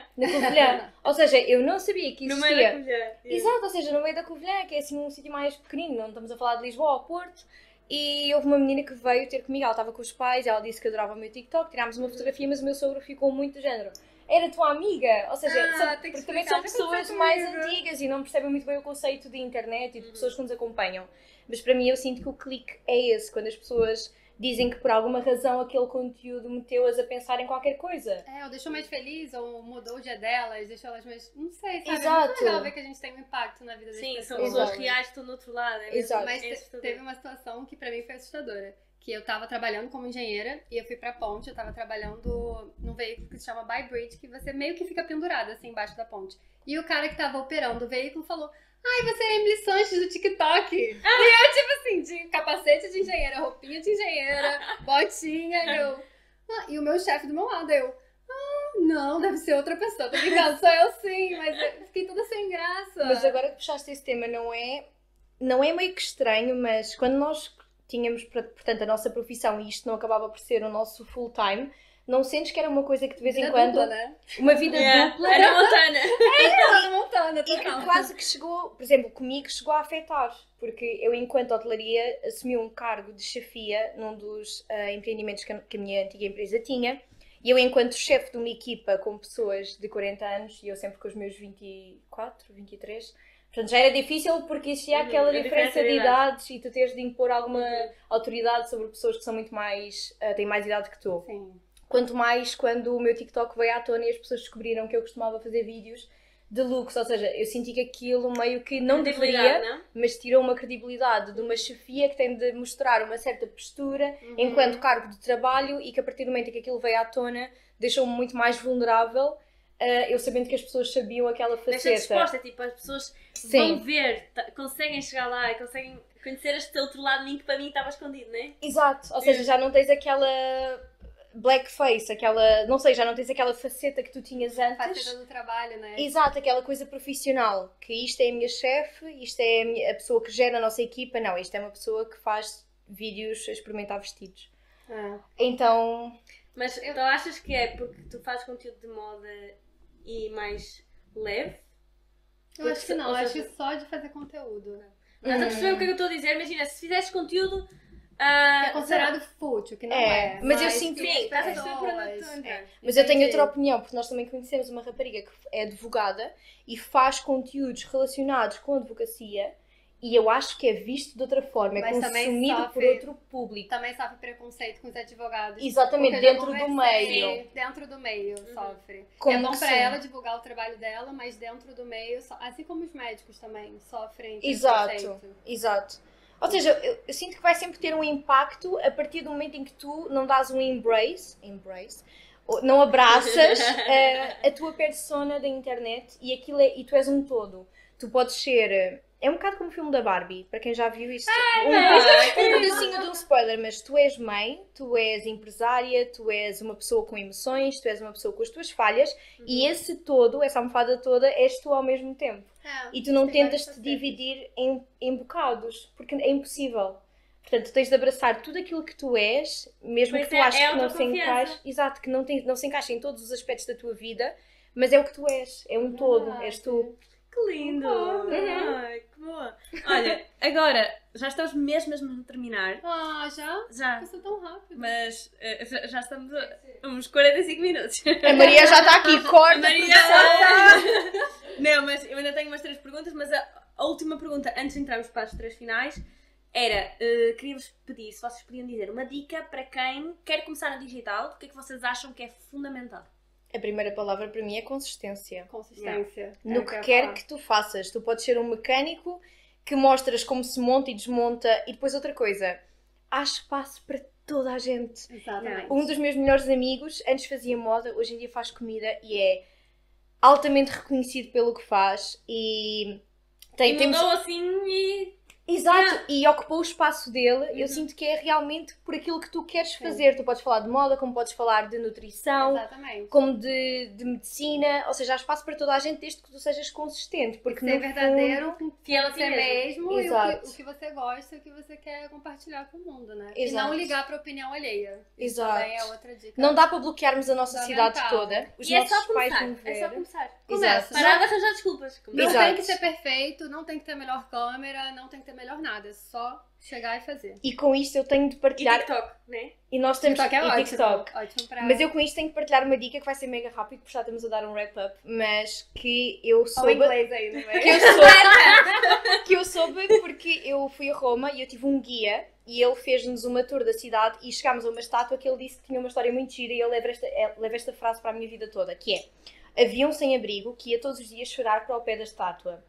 [SPEAKER 2] Ou seja, eu não sabia que existia.
[SPEAKER 3] No meio da Covilhã.
[SPEAKER 2] Exato, ou seja, no meio da Covilhã, que é assim um sítio mais pequenino, não estamos a falar de Lisboa ou Porto. E houve uma menina que veio ter comigo, ela estava com os pais, ela disse que adorava o meu TikTok, tirámos uma fotografia, mas o meu sogro ficou muito do género. Era tua amiga? Ou seja, porque também são pessoas mais antigas e não percebem muito bem o conceito de internet e de pessoas que nos acompanham. Mas para mim eu sinto que o clique é esse, quando as pessoas... dizem que por alguma razão aquele conteúdo meteu-as a pensar em qualquer coisa.
[SPEAKER 1] Ou deixou mais feliz, ou mudou o dia delas, deixou elas mais... Não sei, sabe?
[SPEAKER 2] Exato.
[SPEAKER 1] É muito legal ver que a gente tem um impacto na vida das pessoas.
[SPEAKER 3] Sim, são pessoas reais que estão do outro lado.
[SPEAKER 2] Exato.
[SPEAKER 1] Mas teve uma situação que pra mim foi assustadora. Que eu tava trabalhando como engenheira e eu fui pra ponte, eu tava trabalhando num veículo que se chama By Bridge, que você meio que fica pendurada assim embaixo da ponte. E o cara que tava operando o veículo falou: ai, você é Emily Sanches do TikTok. E eu, tipo assim, de capacete de engenheira, roupinha de engenheira, botinha, e o meu chefe do meu lado, não, deve ser outra pessoa. Tô brincando, sou eu sim, mas eu fiquei toda sem graça.
[SPEAKER 2] Mas agora que puxaste esse tema, não é meio que estranho, mas quando nós tínhamos, portanto, a nossa profissão e isto não acabava por ser o nosso full time, não sentes que era uma coisa que de vez em quando...
[SPEAKER 1] Dupla, né?
[SPEAKER 2] Uma vida dupla.
[SPEAKER 3] Era Montana.
[SPEAKER 1] Era Montana,
[SPEAKER 2] e que quase que chegou, por exemplo, comigo chegou a afetar. Porque eu, enquanto hotelaria, assumi um cargo de chefia num dos empreendimentos que a minha antiga empresa tinha. E eu, enquanto chefe de uma equipa com pessoas de 40 anos, e eu sempre com os meus 24, 23... Portanto, já era difícil porque existia aquela diferença de idades e tu teres de impor alguma autoridade sobre pessoas que são muito mais... têm mais idade que tu.
[SPEAKER 1] Sim.
[SPEAKER 2] Quanto mais quando o meu TikTok veio à tona e as pessoas descobriram que eu costumava fazer vídeos de looks, ou seja, eu senti que aquilo meio que não deveria, não? Mas tirou uma credibilidade de uma chefia que tem de mostrar uma certa postura enquanto cargo de trabalho e que a partir do momento em que aquilo veio à tona deixou-me muito mais vulnerável, eu sabendo que as pessoas sabiam aquela faceta.
[SPEAKER 3] Deixa disposta, tipo, as pessoas vão ver, conseguem chegar lá e conseguem conhecer este outro lado de mim que para mim estava escondido, não é?
[SPEAKER 2] Exato, ou seja, já não tens aquela... blackface, aquela, não sei, já não tens aquela faceta que tu tinhas antes.
[SPEAKER 1] Faceta do trabalho, né?
[SPEAKER 2] Exato, aquela coisa profissional, que isto é a minha chefe, isto é a pessoa que gera a nossa equipa, não, isto é uma pessoa que faz vídeos a experimentar vestidos. Então...
[SPEAKER 3] Mas então achas que é porque tu fazes conteúdo de moda e mais leve?
[SPEAKER 1] Eu acho que não, acho que só de fazer conteúdo.
[SPEAKER 3] Estás a perceber o que eu estou a dizer? Imagina, se fizesse conteúdo...
[SPEAKER 1] que é considerado fútil, que não é.
[SPEAKER 2] Mas eu sinto que...
[SPEAKER 3] Estás a perceber por onde estou a entrar.
[SPEAKER 2] Mas eu tenho outra opinião, porque nós também conhecemos uma rapariga que é advogada e faz conteúdos relacionados com advocacia e eu acho que é visto de outra forma, é consumido por outro público.
[SPEAKER 1] Também sofre preconceito com os advogados.
[SPEAKER 2] Exatamente, dentro do meio.
[SPEAKER 1] Dentro do meio sofre.
[SPEAKER 2] Como
[SPEAKER 1] é bom pra ela divulgar o trabalho dela, mas dentro do meio, assim como os médicos também sofrem preconceito.
[SPEAKER 2] Exato. Ou seja, eu sinto que vai sempre ter um impacto a partir do momento em que tu não dás um embrace, não abraças a tua persona da internet e tu és um todo. Tu podes ser É um bocado como o filme da Barbie, para quem já viu isto. Um pedacinho de um spoiler, mas tu és mãe, tu és empresária, tu és uma pessoa com emoções, tu és uma pessoa com as tuas falhas e esse todo, essa almofada toda, és tu ao mesmo tempo. E tu não tentas te dividir em bocados, porque é impossível. Portanto, tu tens de abraçar tudo aquilo que tu és, mesmo que tu aches que não se encaixe. Exato, que não se encaixa em todos os aspectos da tua vida, mas é o que tu és, é um todo, és tu.
[SPEAKER 3] Que lindo! Ai, que boa! Olha, agora, já estamos mesmo a terminar.
[SPEAKER 1] Já?
[SPEAKER 3] Já.
[SPEAKER 1] Passou tão rápido.
[SPEAKER 3] Mas já estamos a uns 45 minutos.
[SPEAKER 2] A Maria já está aqui, corta!
[SPEAKER 3] Maria! Não, mas eu ainda tenho umas 3 perguntas, mas a última pergunta, antes de entrarmos para as 3 finais, era, queria-vos pedir se vocês podiam dizer uma dica para quem quer começar no digital, o que é que vocês acham que é fundamental?
[SPEAKER 2] A primeira palavra para mim é consistência.
[SPEAKER 1] Consistência.
[SPEAKER 2] No que quer que tu faças. Tu podes ser um mecânico que mostras como se monta e desmonta. E depois outra coisa, há espaço para toda a gente.
[SPEAKER 1] Exatamente.
[SPEAKER 2] Um dos meus melhores amigos, antes fazia moda, hoje em dia faz comida e é altamente reconhecido pelo que faz. E
[SPEAKER 3] mudou assim e...
[SPEAKER 2] Exato, e ocupou o espaço dele. Eu sinto que é realmente por aquilo que tu queres fazer. Tu podes falar de moda, como podes falar de nutrição, como de medicina, ou seja, há espaço para toda a gente desde que tu sejas consistente. Porque
[SPEAKER 1] ser verdadeiro com
[SPEAKER 3] fiel a
[SPEAKER 1] você mesmo e
[SPEAKER 2] Exato.
[SPEAKER 1] o que você gosta e o que você quer compartilhar com o mundo, né?
[SPEAKER 2] Exato.
[SPEAKER 1] E não ligar para a opinião alheia. Isso
[SPEAKER 2] Exato.
[SPEAKER 1] também é outra dica.
[SPEAKER 2] Não dá para bloquearmos a nossa cidade toda. Os
[SPEAKER 3] E
[SPEAKER 2] nossos pais vão ver.
[SPEAKER 3] é só começar.
[SPEAKER 1] Começa.
[SPEAKER 3] Parar de arranjar desculpas.
[SPEAKER 1] Não
[SPEAKER 2] Exato.
[SPEAKER 1] tem que ser perfeito, não tem que ter a melhor câmera, não tem que ter melhor nada. É só chegar e fazer.
[SPEAKER 2] E com isto eu tenho de
[SPEAKER 3] E
[SPEAKER 2] partilhar.
[SPEAKER 3] TikTok, né?
[SPEAKER 2] E nós temos
[SPEAKER 1] TikTok é
[SPEAKER 2] e
[SPEAKER 1] ótimo.
[SPEAKER 2] TikTok.
[SPEAKER 1] Ótimo pra...
[SPEAKER 2] Mas eu com isto tenho que partilhar uma dica que vai ser mega rápido, porque já estamos a dar um wrap-up. Mas que eu
[SPEAKER 1] Olha o
[SPEAKER 2] soube.
[SPEAKER 1] inglês aí, não é?
[SPEAKER 2] Que eu soube porque eu fui a Roma e eu tive um guia e ele fez-nos uma tour da cidade e chegámos a uma estátua que ele disse que tinha uma história muito gira e eu levo esta frase para a minha vida toda, que é: havia um sem-abrigo que ia todos os dias chorar para o pé da estátua.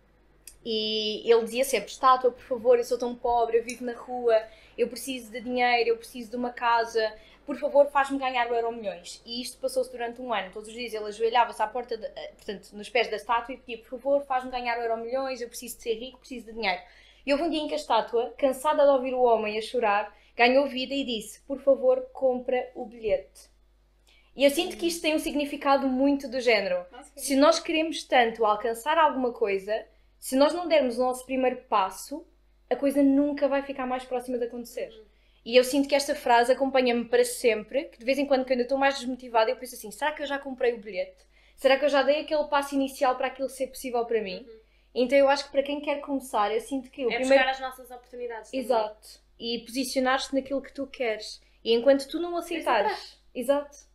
[SPEAKER 2] E ele dizia sempre: estátua, por favor, eu sou tão pobre, eu vivo na rua, eu preciso de dinheiro, eu preciso de uma casa, por favor, faz-me ganhar o Euromilhões. E isto passou-se durante um ano. Todos os dias ele ajoelhava-se à porta, portanto, nos pés da estátua e pedia: por favor, faz-me ganhar o Euromilhões, eu preciso de ser rico, preciso de dinheiro. E houve um dia em que a estátua, cansada de ouvir o homem a chorar, ganhou vida e disse: por favor, compra o bilhete. E eu sinto que isto tem um significado muito do género. Se nós queremos tanto alcançar alguma coisa, se nós não dermos o nosso primeiro passo, a coisa nunca vai ficar mais próxima de acontecer. E eu sinto que esta frase acompanha-me para sempre, que de vez em quando eu estou mais desmotivada, eu penso assim: será que eu já comprei o bilhete? Será que eu já dei aquele passo inicial para aquilo ser possível para mim? Então eu acho que para quem quer começar, eu sinto que o
[SPEAKER 3] É
[SPEAKER 2] primeiro...
[SPEAKER 3] buscar as nossas oportunidades.
[SPEAKER 2] Exato. E posicionar-te naquilo que tu queres. E enquanto tu não aceitares... Exato.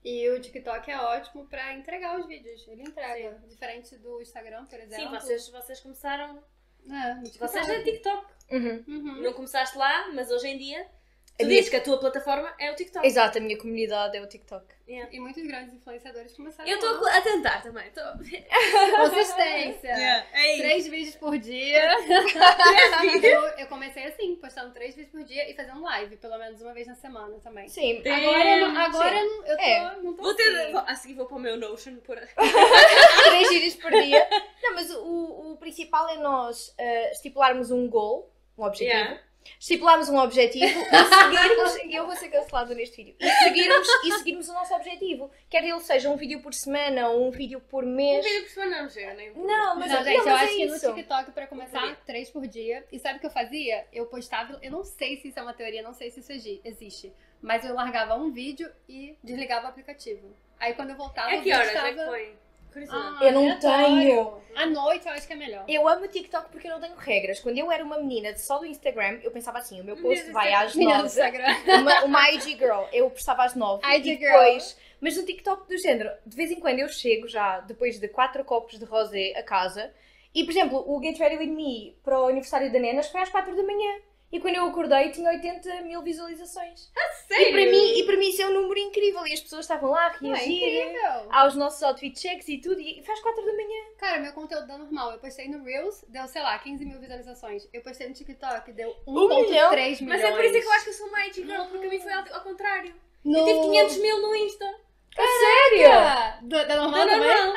[SPEAKER 1] E o TikTok é ótimo pra entregar os vídeos. Ele entrega. Sim. Diferente do Instagram, por exemplo.
[SPEAKER 3] Sim, vocês começaram...
[SPEAKER 1] no TikTok.
[SPEAKER 3] Vocês é TikTok.
[SPEAKER 2] Uhum.
[SPEAKER 3] Não começaste lá, mas hoje em dia... Tu dizes que a tua plataforma é o TikTok.
[SPEAKER 2] Exato, a minha comunidade é o TikTok.
[SPEAKER 1] Yeah. E muitos grandes influenciadores começaram.
[SPEAKER 3] Eu estou a tentar também.
[SPEAKER 1] Consistência.
[SPEAKER 3] É isso.
[SPEAKER 1] 3 vídeos por dia. Eu comecei assim, postando 3 vídeos por dia e fazendo live, pelo menos uma vez na semana também.
[SPEAKER 2] Sim.
[SPEAKER 1] Agora eu não tô
[SPEAKER 3] Vou ter,
[SPEAKER 1] assim.
[SPEAKER 3] a seguir vou para o meu Notion por...
[SPEAKER 2] 3 vídeos por dia. Não, mas o principal é nós estipularmos um goal, um objetivo.
[SPEAKER 3] Yeah.
[SPEAKER 2] Estipularmos um objetivo e seguirmos, e eu vou ser cancelada neste vídeo, e seguirmos o nosso objetivo. Quer ele seja um vídeo por semana ou um vídeo por mês.
[SPEAKER 3] Um vídeo por semana não chega, nem
[SPEAKER 2] Não, mas
[SPEAKER 1] Não, gente, eu acho que
[SPEAKER 2] isso.
[SPEAKER 1] no TikTok, pra começar, 3 por dia. E sabe o que eu fazia? Eu postava, eu não sei se isso é uma teoria, não sei se isso existe, mas eu largava um vídeo e desligava o aplicativo. Aí quando eu voltava,
[SPEAKER 3] É que
[SPEAKER 1] eu
[SPEAKER 3] horas é
[SPEAKER 1] postava...
[SPEAKER 3] que foi?
[SPEAKER 2] Eu não tenho.
[SPEAKER 1] À noite eu acho que é melhor.
[SPEAKER 2] Eu amo o TikTok porque eu não tenho regras. Quando eu era uma menina só do Instagram, eu pensava assim: o meu post vai às 9. Uma IG Girl, eu postava às 9.
[SPEAKER 1] IG
[SPEAKER 2] e depois, mas no TikTok do género, de vez em quando eu chego já, depois de 4 copos de rosé a casa, e por exemplo, o Get Ready With Me para o aniversário da Nenas foi às 4 da manhã. E quando eu acordei tinha 80 mil visualizações.
[SPEAKER 3] Sério?
[SPEAKER 2] E para mim isso é um número incrível. E as pessoas estavam lá a reagir aos nossos outfit checks e tudo. E faz 4 da manhã.
[SPEAKER 1] Cara, meu conteúdo dá normal. Eu postei no Reels, deu, sei lá, 15 mil visualizações. Eu postei no TikTok, deu 1,3 milhões.
[SPEAKER 3] Mas é por isso que eu acho que eu sou uma IT girl, porque a mim foi ao contrário. Eu tive 500 mil no Insta.
[SPEAKER 2] Sério?
[SPEAKER 1] Da normal
[SPEAKER 3] Da
[SPEAKER 1] também?
[SPEAKER 3] normal.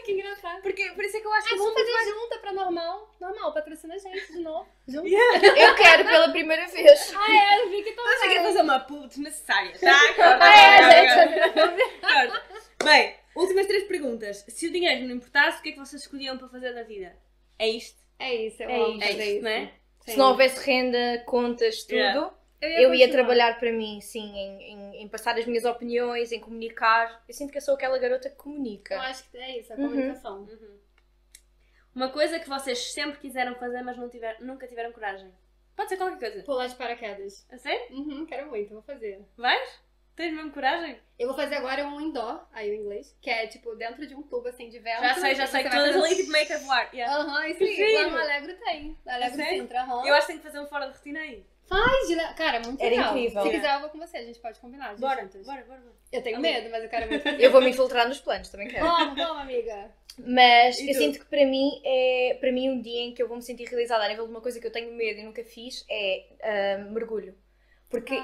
[SPEAKER 1] Que engraçado.
[SPEAKER 3] Porque, por isso é que eu acho que
[SPEAKER 1] Vamos fazer junta pra normal. Normal, patrocina a gente de novo. Junto.
[SPEAKER 2] Eu quero pela primeira vez.
[SPEAKER 1] Eu vi que tá
[SPEAKER 3] Estás aqui a fazer uma puta desnecessária, tá? Corta. Bem, últimas 3 perguntas. Se o dinheiro não importasse, o que é que vocês escolhiam para fazer da vida? É isto?
[SPEAKER 1] É isso, eu
[SPEAKER 2] É
[SPEAKER 1] amo
[SPEAKER 2] isso,
[SPEAKER 1] fazer isso.
[SPEAKER 3] não é?
[SPEAKER 2] Se não houvesse renda, contas, tudo,
[SPEAKER 3] Yeah.
[SPEAKER 2] eu ia
[SPEAKER 1] continuar.
[SPEAKER 2] trabalhar para mim, sim, em passar as minhas opiniões, em comunicar. Eu sinto que eu sou aquela garota que comunica.
[SPEAKER 1] Eu acho que é isso, a comunicação.
[SPEAKER 3] Uma coisa que vocês sempre quiseram fazer, mas nunca tiveram coragem. Pode ser qualquer coisa.
[SPEAKER 1] Pular de paraquedas.
[SPEAKER 3] A sério?
[SPEAKER 1] Quero muito, vou fazer.
[SPEAKER 3] Vais? Tens mesmo coragem?
[SPEAKER 1] Eu vou fazer agora um indoor, aí o inglês, que é tipo dentro de um tubo assim de vento.
[SPEAKER 3] Já sei.
[SPEAKER 1] Você vai
[SPEAKER 3] Todas
[SPEAKER 1] fazer-
[SPEAKER 3] ali tipo make a voar. Yeah.
[SPEAKER 1] Isso
[SPEAKER 3] Que
[SPEAKER 1] aí.
[SPEAKER 3] giro.
[SPEAKER 1] Lá no Alegro tem. No Alegro
[SPEAKER 3] sério?
[SPEAKER 1] Sintra,
[SPEAKER 3] Eu acho que tenho que fazer um fora de rotina aí.
[SPEAKER 1] Cara, é muito
[SPEAKER 2] Era
[SPEAKER 1] legal.
[SPEAKER 2] incrível.
[SPEAKER 1] Se quiser, eu vou com você, a gente pode combinar. gente,
[SPEAKER 3] Bora.
[SPEAKER 1] juntas.
[SPEAKER 3] Bora.
[SPEAKER 1] Eu tenho medo, mas eu quero muito fazer.
[SPEAKER 2] Eu vou me infiltrar nos planos, também quero.
[SPEAKER 1] Vamos, amiga.
[SPEAKER 2] Mas
[SPEAKER 3] E
[SPEAKER 2] eu
[SPEAKER 3] tu?
[SPEAKER 2] sinto que para mim um dia em que eu vou me sentir realizada a nível de uma coisa que eu tenho medo e nunca fiz é mergulho. Porque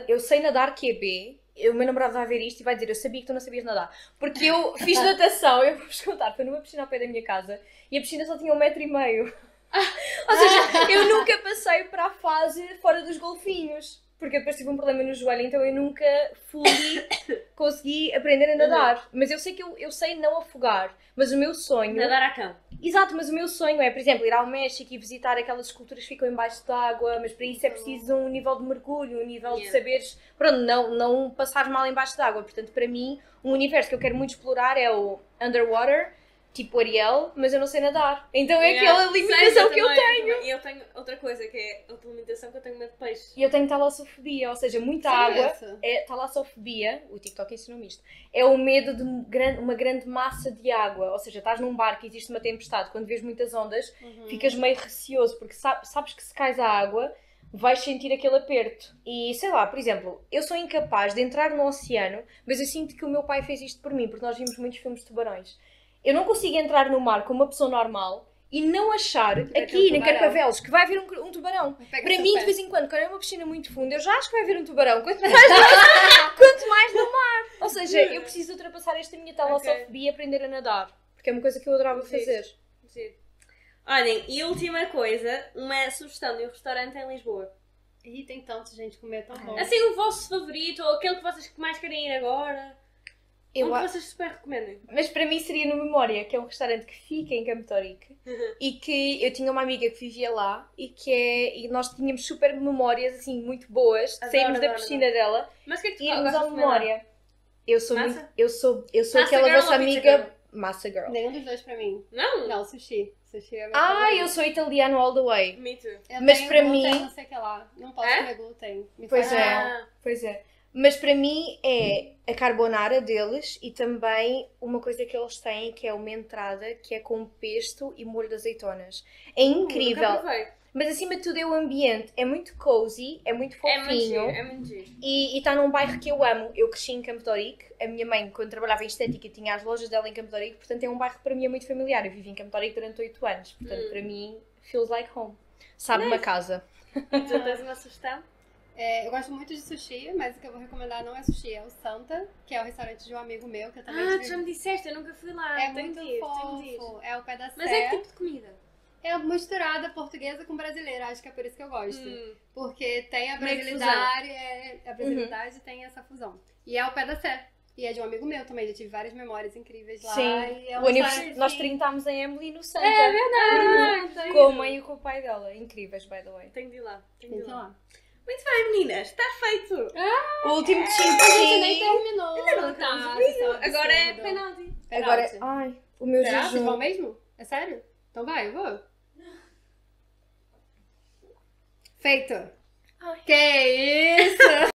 [SPEAKER 2] eu sei nadar QB. O meu namorado vai ver isto e vai dizer: eu sabia que tu não sabias nadar. Porque eu fiz natação, eu vou-vos contar, foi numa piscina ao pé da minha casa e a piscina só tinha 1,5 m. Ou seja, eu nunca passei para a fase fora dos golfinhos. Porque eu depois tive um problema no joelho, então eu nunca consegui aprender a nadar. Mas eu sei que eu sei não afogar. Mas o meu sonho...
[SPEAKER 3] Nadar à cama.
[SPEAKER 2] Exato, mas o meu sonho é, por exemplo, ir ao México e visitar aquelas esculturas que ficam embaixo d'água, mas para isso é preciso um nível de mergulho, um nível de saberes, pronto, não passar mal embaixo d'água. Portanto, para mim, um universo que eu quero muito explorar é o underwater, tipo Ariel, mas eu não sei nadar. Então é aquela limitação que eu tenho.
[SPEAKER 3] E eu tenho outra coisa, que é outra limitação, que eu tenho medo de peixe.
[SPEAKER 2] E eu tenho talassofobia, ou seja, muita água. Talassofobia, o TikTok ensinou-me isto, é o medo de uma grande massa de água. Ou seja, estás num barco e existe uma tempestade, quando vês muitas ondas, ficas meio receoso, porque sabes que se cais à água, vais sentir aquele aperto. E sei lá, por exemplo, eu sou incapaz de entrar no oceano, mas eu sinto que o meu pai fez isto por mim, porque nós vimos muitos filmes de tubarões. Eu não consigo entrar no mar como uma pessoa normal e não achar aqui em Carcavelos que vai haver um tubarão. Para mim, de vez em quando é uma piscina muito funda, eu já acho que vai haver um tubarão. Quanto mais no mar. Ou seja, eu preciso ultrapassar esta minha talassofobia e aprender a nadar. Porque é uma coisa que eu adorava fazer.
[SPEAKER 3] Giro. Olhem, e última coisa, uma sugestão de um restaurante em Lisboa.
[SPEAKER 1] Ih, tem tanto gente comer tão bom.
[SPEAKER 3] Assim, o vosso favorito, ou aquele que vocês mais querem ir agora.
[SPEAKER 2] Eu
[SPEAKER 3] Onde
[SPEAKER 2] a-
[SPEAKER 3] vocês super recomendem.
[SPEAKER 2] Mas para mim seria no Memória, que é um restaurante que fica em Campo Torique. E que eu tinha uma amiga que vivia lá e nós tínhamos super memórias assim muito boas. Saímos da piscina dela
[SPEAKER 3] Mas o que é que tu
[SPEAKER 2] e íamos
[SPEAKER 3] gostas
[SPEAKER 2] ao
[SPEAKER 3] de comer lá?
[SPEAKER 2] Memória. Eu sou
[SPEAKER 3] Massa?
[SPEAKER 2] muito, eu sou
[SPEAKER 3] Massa
[SPEAKER 2] aquela
[SPEAKER 3] girl
[SPEAKER 2] vossa
[SPEAKER 3] ou pizza
[SPEAKER 2] amiga
[SPEAKER 3] girl?
[SPEAKER 2] Massa Girl.
[SPEAKER 1] Nenhum dos dois pra mim.
[SPEAKER 3] Não?
[SPEAKER 1] Não, sushi. Sushi é meu
[SPEAKER 2] Ah,
[SPEAKER 1] favorito.
[SPEAKER 2] eu sou italiano all the way.
[SPEAKER 3] Me too.
[SPEAKER 1] Eu
[SPEAKER 2] mas
[SPEAKER 1] tenho
[SPEAKER 2] para
[SPEAKER 1] glúten,
[SPEAKER 2] mim-
[SPEAKER 1] não sei o que lá. Não posso
[SPEAKER 3] É?
[SPEAKER 1] comer glúten. Me
[SPEAKER 2] Pois
[SPEAKER 1] faz mal.
[SPEAKER 3] Ah,
[SPEAKER 2] Pois é. Mas para mim é a carbonara deles e também uma coisa que eles têm que é uma entrada que é com pesto e molho de azeitonas. É incrível.
[SPEAKER 3] Nunca provei.
[SPEAKER 2] Mas acima de tudo é o ambiente. É muito cozy, é muito
[SPEAKER 3] É muito giro,
[SPEAKER 2] fofinho.
[SPEAKER 3] é muito giro.
[SPEAKER 2] E está num bairro que eu amo. Eu cresci em Campo de Ourique. A minha mãe, quando trabalhava em estética, tinha as lojas dela em Campo de Ourique. Portanto, é um bairro que para mim é muito familiar. Eu vivi em Campo de Ourique durante 8 anos. Portanto, para mim, feels like home. Sabe uma casa.
[SPEAKER 3] Tu tens uma sugestão?
[SPEAKER 1] Eu gosto muito de sushi, mas o que eu vou recomendar não é sushi, é o Santa, que é o restaurante de um amigo meu, que eu também
[SPEAKER 3] Ah, tu
[SPEAKER 1] tive-
[SPEAKER 3] já me disseste, eu nunca fui lá.
[SPEAKER 1] É
[SPEAKER 3] Tenho
[SPEAKER 1] muito
[SPEAKER 3] de ir, tenho de ir.
[SPEAKER 1] fofo, é o pé da
[SPEAKER 3] Mas
[SPEAKER 1] Sé.
[SPEAKER 3] é que tipo de comida?
[SPEAKER 1] É misturada portuguesa com brasileira, acho que é por isso que eu gosto. Porque tem a
[SPEAKER 3] Meio que
[SPEAKER 1] brasilidade tem essa fusão. E é o pé da Sé. E é de um amigo meu também, já tive várias memórias incríveis lá.
[SPEAKER 2] Sim.
[SPEAKER 1] E é um
[SPEAKER 2] O aniversário,
[SPEAKER 1] restaurante-
[SPEAKER 2] nós 30 em Emily no Santa.
[SPEAKER 1] É verdade!
[SPEAKER 2] Com a mãe e com o pai dela. Incríveis, by the way.
[SPEAKER 3] Tenho de ir lá. Tenho
[SPEAKER 1] Tem
[SPEAKER 3] de
[SPEAKER 1] que
[SPEAKER 3] ir
[SPEAKER 1] ir
[SPEAKER 3] lá.
[SPEAKER 1] lá.
[SPEAKER 3] Muito bem, meninas, está feito.
[SPEAKER 2] O último
[SPEAKER 1] A gente nem
[SPEAKER 2] chinchi.
[SPEAKER 1] terminou.
[SPEAKER 3] Ainda não
[SPEAKER 1] tá?
[SPEAKER 3] acabamos o
[SPEAKER 1] Isso
[SPEAKER 3] vídeo.
[SPEAKER 1] um
[SPEAKER 3] Agora é
[SPEAKER 1] absurdo.
[SPEAKER 3] penalti.
[SPEAKER 2] Agora,
[SPEAKER 1] Penalti.
[SPEAKER 2] ai, o meu
[SPEAKER 1] Será? Vocês
[SPEAKER 2] jejum.
[SPEAKER 1] vão mesmo? É sério? Então vai, eu vou. Feito!
[SPEAKER 2] Ai.
[SPEAKER 1] Que isso?